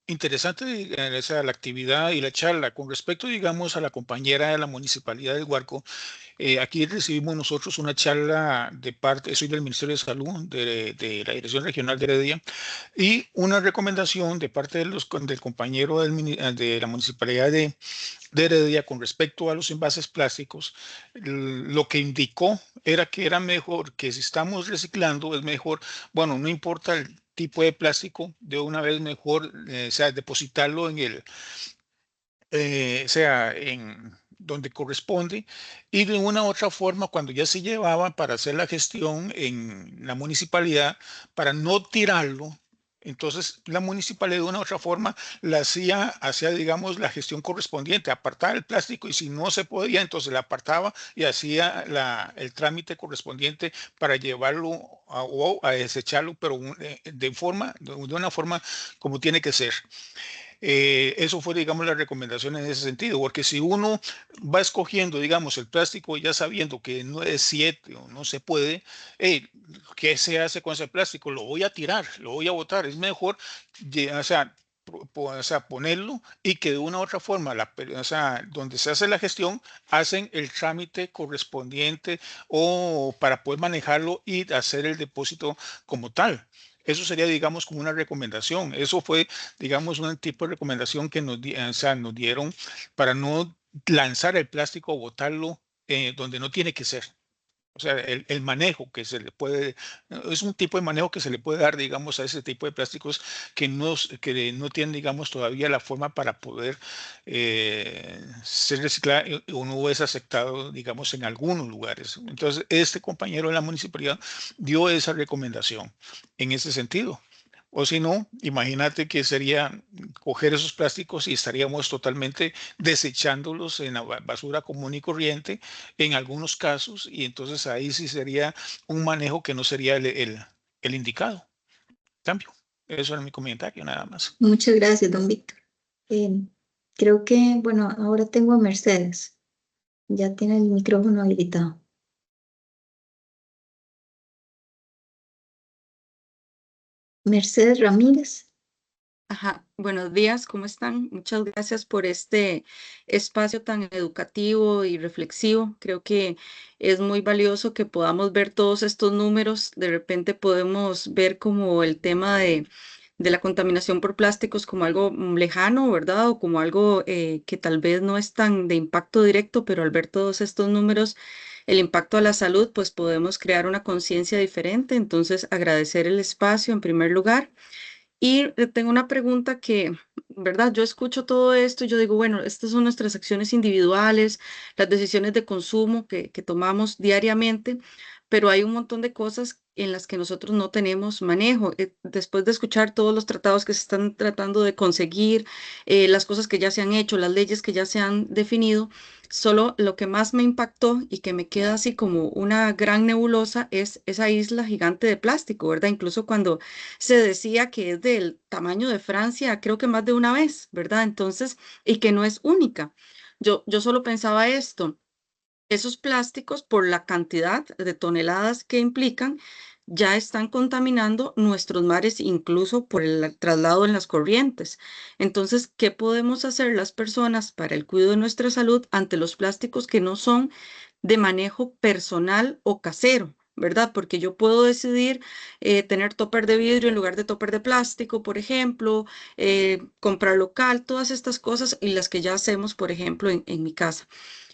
Interesante la actividad y la charla. Con respecto, digamos, a la compañera de la Municipalidad del Guarco, aquí recibimos nosotros una charla de parte, soy del Ministerio de Salud, de la Dirección Regional de Heredia, y una recomendación de parte del compañero de la Municipalidad de Heredia con respecto a los envases plásticos. Lo que indicó era que era mejor que si estamos reciclando, es mejor, bueno, no importa el tipo de plástico, de una vez mejor, o sea, depositarlo sea en donde corresponde, y de una u otra forma, cuando ya se llevaba para hacer la gestión en la municipalidad, para no tirarlo, entonces la municipalidad de una u otra forma hacía, digamos, la gestión correspondiente, apartaba el plástico, y si no se podía, entonces la apartaba y hacía el trámite correspondiente para llevarlo o a desecharlo, pero de una forma como tiene que ser. Eso fue, digamos, la recomendación en ese sentido, porque si uno va escogiendo, digamos, el plástico ya sabiendo que no es 7 o no se puede, ¿qué se hace con ese plástico? Lo voy a tirar, lo voy a botar. Es mejor, o sea, o sea, ponerlo y que de una u otra forma, o sea, donde se hace la gestión, hacen el trámite correspondiente o para poder manejarlo y hacer el depósito como tal. Eso sería, digamos, como una recomendación. Eso fue, digamos, un tipo de recomendación que o sea, nos dieron para no lanzar el plástico o botarlo donde no tiene que ser. O sea, el manejo que se le puede, es un tipo de manejo que se le puede dar, digamos, a ese tipo de plásticos que no tienen, digamos, todavía la forma para poder ser reciclado o no es aceptado, digamos, en algunos lugares. Entonces, este compañero de la municipalidad dio esa recomendación en ese sentido. O si no, imagínate que sería coger esos plásticos y estaríamos totalmente desechándolos en la basura común y corriente en algunos casos, y entonces ahí sí sería un manejo que no sería el indicado. Cambio. Eso era mi comentario, nada más. Muchas gracias, don Víctor. Creo que, bueno, ahora tengo a Mercedes. Ya tiene el micrófono habilitado. Mercedes Ramírez. Ajá, buenos días, ¿cómo están? Muchas gracias por este espacio tan educativo y reflexivo. Creo que es muy valioso que podamos ver todos estos números. De repente podemos ver como el tema de la contaminación por plásticos como algo lejano, ¿verdad? O como algo que tal vez no es tan de impacto directo, pero al ver todos estos números, el impacto a la salud, pues podemos crear una conciencia diferente. Entonces, agradecer el espacio en primer lugar. Y tengo una pregunta que, ¿verdad? Yo escucho todo esto y yo digo, bueno, estas son nuestras acciones individuales, las decisiones de consumo que tomamos diariamente, pero hay un montón de cosas en las que nosotros no tenemos manejo. Después de escuchar todos los tratados que se están tratando de conseguir, las cosas que ya se han hecho, las leyes que ya se han definido, solo lo que más me impactó y que me queda así como una gran nebulosa es esa isla gigante de plástico, ¿verdad? Incluso cuando se decía que es del tamaño de Francia, creo que más de una vez, ¿verdad? Entonces, y que no es única. Yo solo pensaba esto, esos plásticos por la cantidad de toneladas que implican, ya están contaminando nuestros mares, incluso por el traslado en las corrientes. Entonces, ¿qué podemos hacer las personas para el cuidado de nuestra salud ante los plásticos que no son de manejo personal o casero? ¿Verdad? Porque yo puedo decidir tener topper de vidrio en lugar de topper de plástico, por ejemplo, comprar local, todas estas cosas y las que ya hacemos, por ejemplo, en mi casa.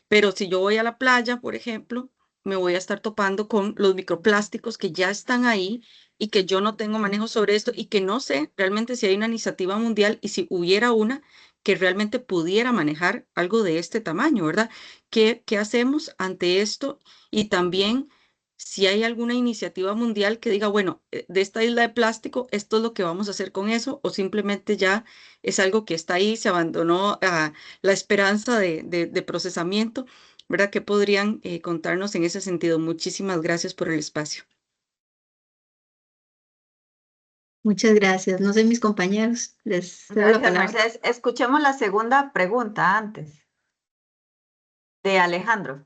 Pero si yo voy a la playa, por ejemplo, me voy a estar topando con los microplásticos que ya están ahí y que yo no tengo manejo sobre esto y que no sé realmente si hay una iniciativa mundial y si hubiera una que realmente pudiera manejar algo de este tamaño, ¿verdad? ¿Qué hacemos ante esto? Y también si hay alguna iniciativa mundial que diga, bueno, de esta isla de plástico, esto es lo que vamos a hacer con eso, o simplemente ya es algo que está ahí, se abandonó a la esperanza de procesamiento, ¿verdad? ¿Qué podrían contarnos en ese sentido? Muchísimas gracias por el espacio. Muchas gracias. No sé, mis compañeros, les cedo la Gracias, palabra. Mercedes. Escuchemos la segunda pregunta antes, de Alejandro.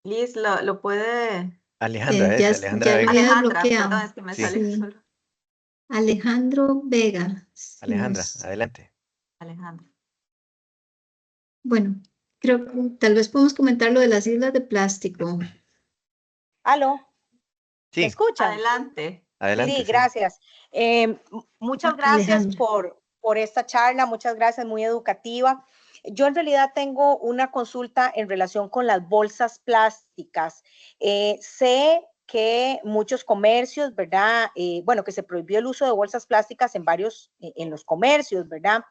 Liz, ¿lo puede? Alejandra Ya, Alejandra ya lo Vega. había Alejandra, bloqueado. perdón, es que me Sí. sale Sí. solo. Alejandro Vega. si Alejandra, nos- adelante. Alejandra. Bueno, creo que tal vez podemos comentar lo de las islas de plástico. ¿Aló? ¿Me Sí, escuchan? Adelante. adelante. Sí, Sí. gracias. Muchas gracias Alejandra. por esta charla, muchas gracias, muy educativa. Yo en realidad tengo una consulta en relación con las bolsas plásticas. Sé que muchos comercios, ¿verdad? Bueno, que se prohibió el uso de bolsas plásticas en los comercios, ¿verdad?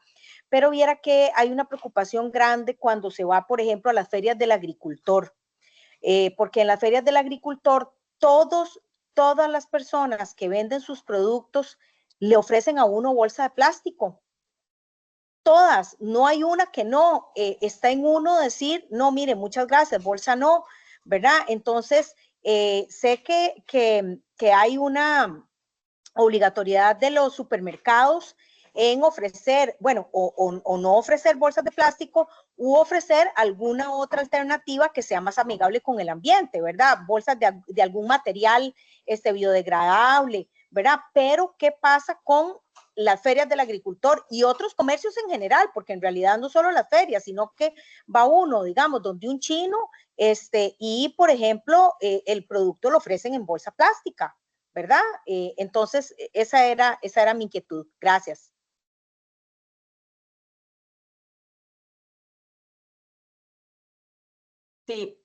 Pero viera que hay una preocupación grande cuando se va, por ejemplo, a las ferias del agricultor. Porque en las ferias del agricultor todas las personas que venden sus productos le ofrecen a uno bolsa de plástico. Todas, no hay una que no, está en uno decir, no, mire, muchas gracias, bolsa no, ¿verdad? Entonces, sé que hay una obligatoriedad de los supermercados en ofrecer, bueno, o no ofrecer bolsas de plástico u ofrecer alguna otra alternativa que sea más amigable con el ambiente, ¿verdad? Bolsas de algún material biodegradable, ¿verdad? Pero, ¿qué pasa con las ferias del agricultor y otros comercios en general? Porque en realidad no solo las ferias, sino que va uno, digamos, donde un chino, y por ejemplo, el producto lo ofrecen en bolsa plástica, ¿verdad? Entonces, esa era mi inquietud. Gracias. Sí,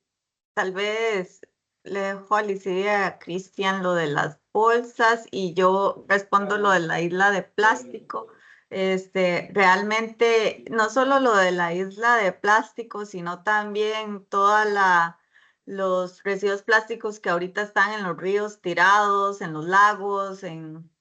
tal vez le dejo a Alicia y a Cristian lo de las bolsas y yo respondo lo de la isla de plástico. Realmente, no solo lo de la isla de plástico, sino también los residuos plásticos que ahorita están en los ríos tirados, en los lagos, en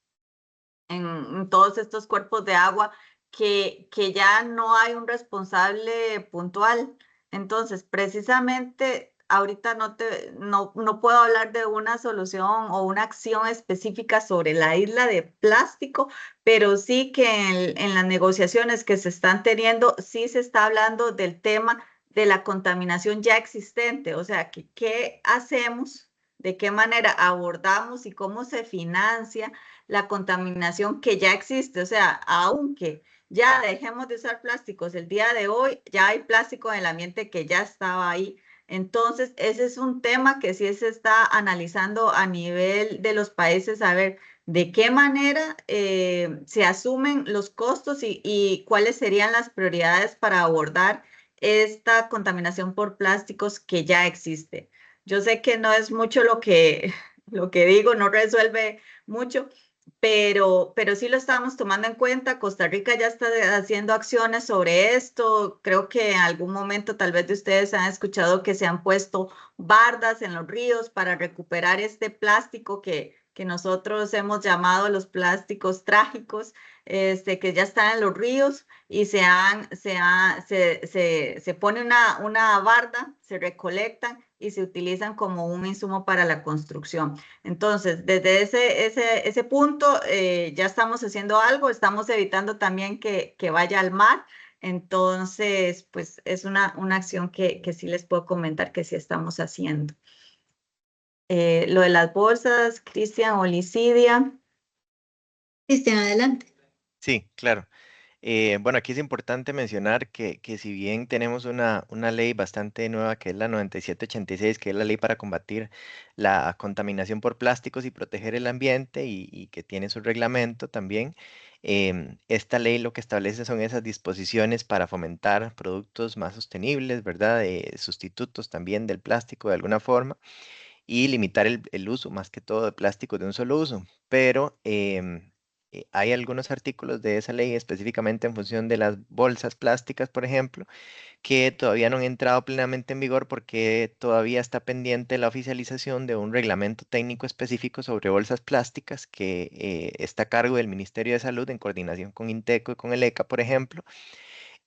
todos estos cuerpos de agua, que ya no hay un responsable puntual. Entonces, precisamente, ahorita no puedo hablar de una solución o una acción específica sobre la isla de plástico, pero sí que en las negociaciones que se están teniendo, sí se está hablando del tema de la contaminación ya existente, o sea, ¿qué hacemos? ¿De qué manera abordamos y cómo se financia la contaminación que ya existe? O sea, aunque ya dejemos de usar plásticos el día de hoy, ya hay plástico en el ambiente que ya estaba ahí. Entonces, ese es un tema que sí se está analizando a nivel de los países, a ver de qué manera se asumen los costos y cuáles serían las prioridades para abordar esta contaminación por plásticos que ya existe. Yo sé que no es mucho lo que digo, no resuelve mucho, pero sí lo estamos tomando en cuenta. Costa Rica ya está haciendo acciones sobre esto. Creo que en algún momento tal vez de ustedes han escuchado que se han puesto bardas en los ríos para recuperar este plástico que nosotros hemos llamado los plásticos trágicos, que ya están en los ríos y se pone una barda, se recolectan y se utilizan como un insumo para la construcción. Entonces, desde ese punto ya estamos haciendo algo, estamos evitando también que vaya al mar. Entonces, pues es una acción que sí les puedo comentar que sí estamos haciendo. Lo de las bolsas, Cristian o Licidia. Cristian, adelante. Sí, claro. Bueno, aquí es importante mencionar que si bien tenemos una ley bastante nueva, que es la 9786, que es la ley para combatir la contaminación por plásticos y proteger el ambiente y que tiene su reglamento también, esta ley lo que establece son esas disposiciones para fomentar productos más sostenibles, ¿verdad? Sustitutos también del plástico de alguna forma y limitar el uso más que todo de plásticos de un solo uso. Pero hay algunos artículos de esa ley, específicamente en función de las bolsas plásticas, por ejemplo, que todavía no han entrado plenamente en vigor porque todavía está pendiente la oficialización de un reglamento técnico específico sobre bolsas plásticas que está a cargo del Ministerio de Salud en coordinación con INTECO y con el ECA, por ejemplo.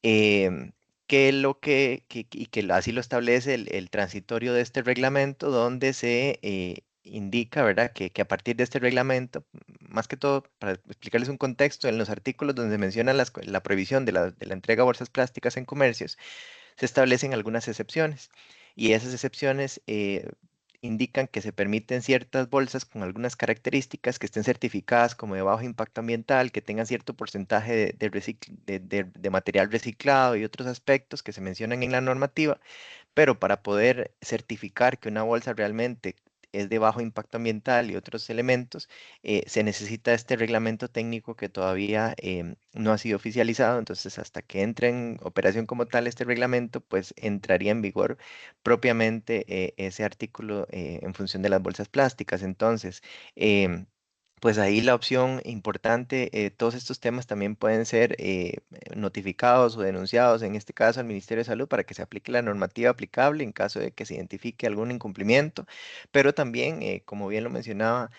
em, que lo y que así lo establece el transitorio de este reglamento, donde se indica, ¿verdad?, que a partir de este reglamento, más que todo, para explicarles un contexto, en los artículos donde se menciona la prohibición de la entrega de bolsas plásticas en comercios, se establecen algunas excepciones y esas excepciones indican que se permiten ciertas bolsas con algunas características que estén certificadas como de bajo impacto ambiental, que tengan cierto porcentaje de material reciclado y otros aspectos que se mencionan en la normativa, pero para poder certificar que una bolsa realmente es de bajo impacto ambiental y otros elementos, se necesita este reglamento técnico que todavía no ha sido oficializado. Entonces, hasta que entre en operación como tal este reglamento, pues entraría en vigor propiamente ese artículo en función de las bolsas plásticas. Entonces, pues ahí la opción importante, todos estos temas también pueden ser notificados o denunciados, en este caso al Ministerio de Salud, para que se aplique la normativa aplicable en caso de que se identifique algún incumplimiento. Pero también, como bien lo mencionaba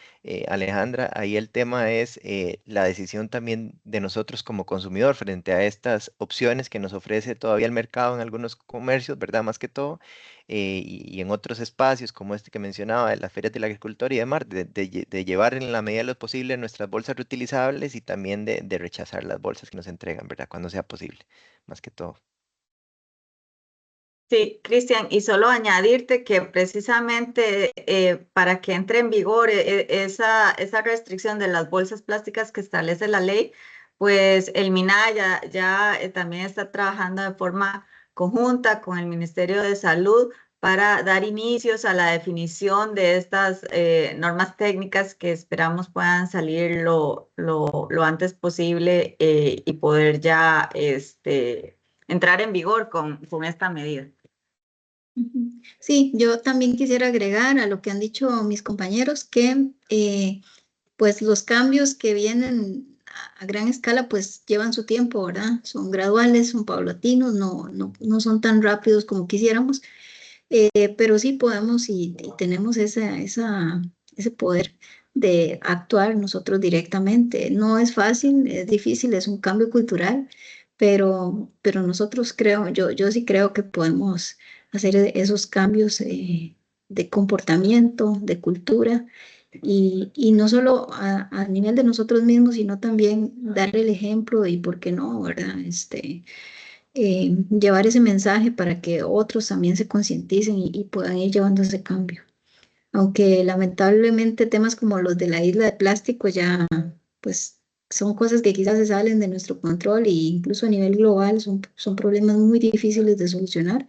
Alejandra, ahí el tema es la decisión también de nosotros como consumidor frente a estas opciones que nos ofrece todavía el mercado en algunos comercios, ¿verdad? Más que todo, y en otros espacios como este que mencionaba, de las ferias del agricultor y demás, de llevar en la medida de lo posible nuestras bolsas reutilizables y también de rechazar las bolsas que nos entregan, ¿verdad? Cuando sea posible, más que todo. Sí, Cristian, y solo añadirte que precisamente para que entre en vigor esa restricción de las bolsas plásticas que establece la ley, pues el MINA ya también está trabajando de forma conjunta con el Ministerio de Salud para dar inicios a la definición de estas normas técnicas que esperamos puedan salir lo antes posible y poder ya entrar en vigor con esta medida. Sí, yo también quisiera agregar a lo que han dicho mis compañeros que pues los cambios que vienen a gran escala pues llevan su tiempo, ¿verdad? Son graduales, son paulatinos, no son tan rápidos como quisiéramos, pero sí podemos y tenemos ese poder de actuar nosotros directamente. No es fácil, es difícil, es un cambio cultural, pero nosotros yo sí creo que podemos hacer esos cambios de comportamiento, de cultura, y no solo a nivel de nosotros mismos, sino también darle el ejemplo y por qué no, ¿verdad? Llevar ese mensaje para que otros también se concienticen y puedan ir llevando ese cambio. Aunque lamentablemente temas como los de la isla de plástico ya, pues son cosas que quizás se salen de nuestro control e incluso a nivel global son problemas muy difíciles de solucionar,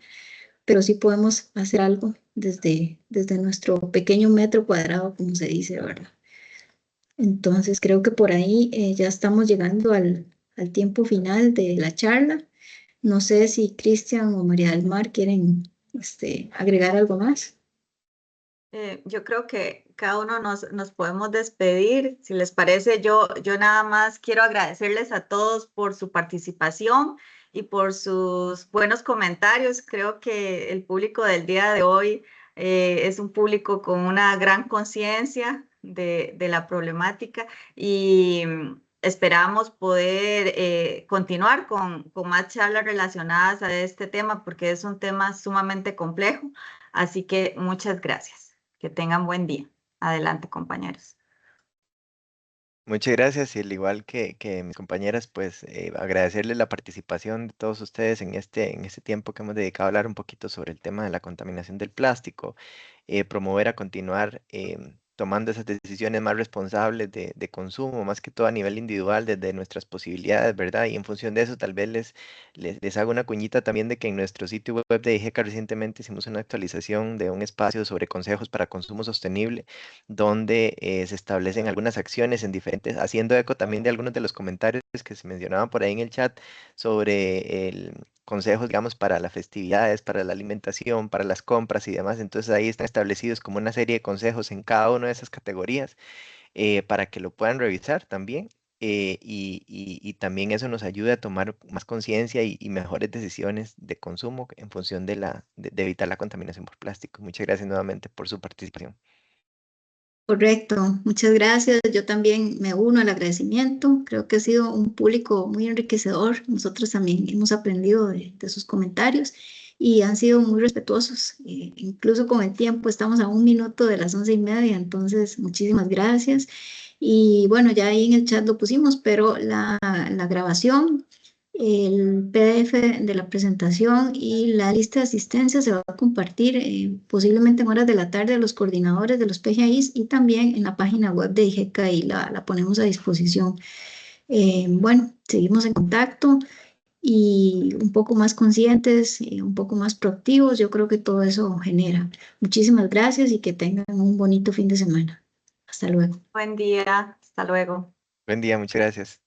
pero sí podemos hacer algo desde nuestro pequeño metro cuadrado, como se dice, ¿verdad? Entonces creo que por ahí ya estamos llegando al tiempo final de la charla. No sé si Cristian o María del Mar quieren agregar algo más. Yo creo que cada uno nos podemos despedir. Si les parece, yo nada más quiero agradecerles a todos por su participación y por sus buenos comentarios. Creo que el público del día de hoy es un público con una gran conciencia de la problemática y esperamos poder continuar con más charlas relacionadas a este tema porque es un tema sumamente complejo. Así que muchas gracias. Que tengan buen día. Adelante, compañeros. Muchas gracias y al igual que mis compañeras, pues agradecerles la participación de todos ustedes en este tiempo que hemos dedicado a hablar un poquito sobre el tema de la contaminación del plástico, promover a continuar tomando esas decisiones más responsables de consumo, más que todo a nivel individual, desde nuestras posibilidades, ¿verdad? Y en función de eso, tal vez les hago una cuñita también de que en nuestro sitio web de IGECA recientemente hicimos una actualización de un espacio sobre consejos para consumo sostenible donde se establecen algunas acciones en diferentes, haciendo eco también de algunos de los comentarios que se mencionaban por ahí en el chat sobre consejos, digamos, para las festividades, para la alimentación, para las compras y demás. Entonces ahí están establecidos como una serie de consejos en cada una de esas categorías para que lo puedan revisar también. Y también eso nos ayuda a tomar más conciencia y mejores decisiones de consumo en función de evitar la contaminación por plástico. Muchas gracias nuevamente por su participación. Correcto, muchas gracias. Yo también me uno al agradecimiento. Creo que ha sido un público muy enriquecedor. Nosotros también hemos aprendido de sus comentarios y han sido muy respetuosos. Incluso con el tiempo, estamos a 1 minuto de las 11:30, entonces muchísimas gracias. Y bueno, ya ahí en el chat lo pusimos, pero la grabación, el PDF de la presentación y la lista de asistencia se va a compartir posiblemente en horas de la tarde a los coordinadores de los PGIs y también en la página web de IGECA y la ponemos a disposición. Bueno, seguimos en contacto y un poco más conscientes, un poco más proactivos. Yo creo que todo eso genera. Muchísimas gracias y que tengan un bonito fin de semana. Hasta luego. Buen día, hasta luego. Buen día, muchas gracias.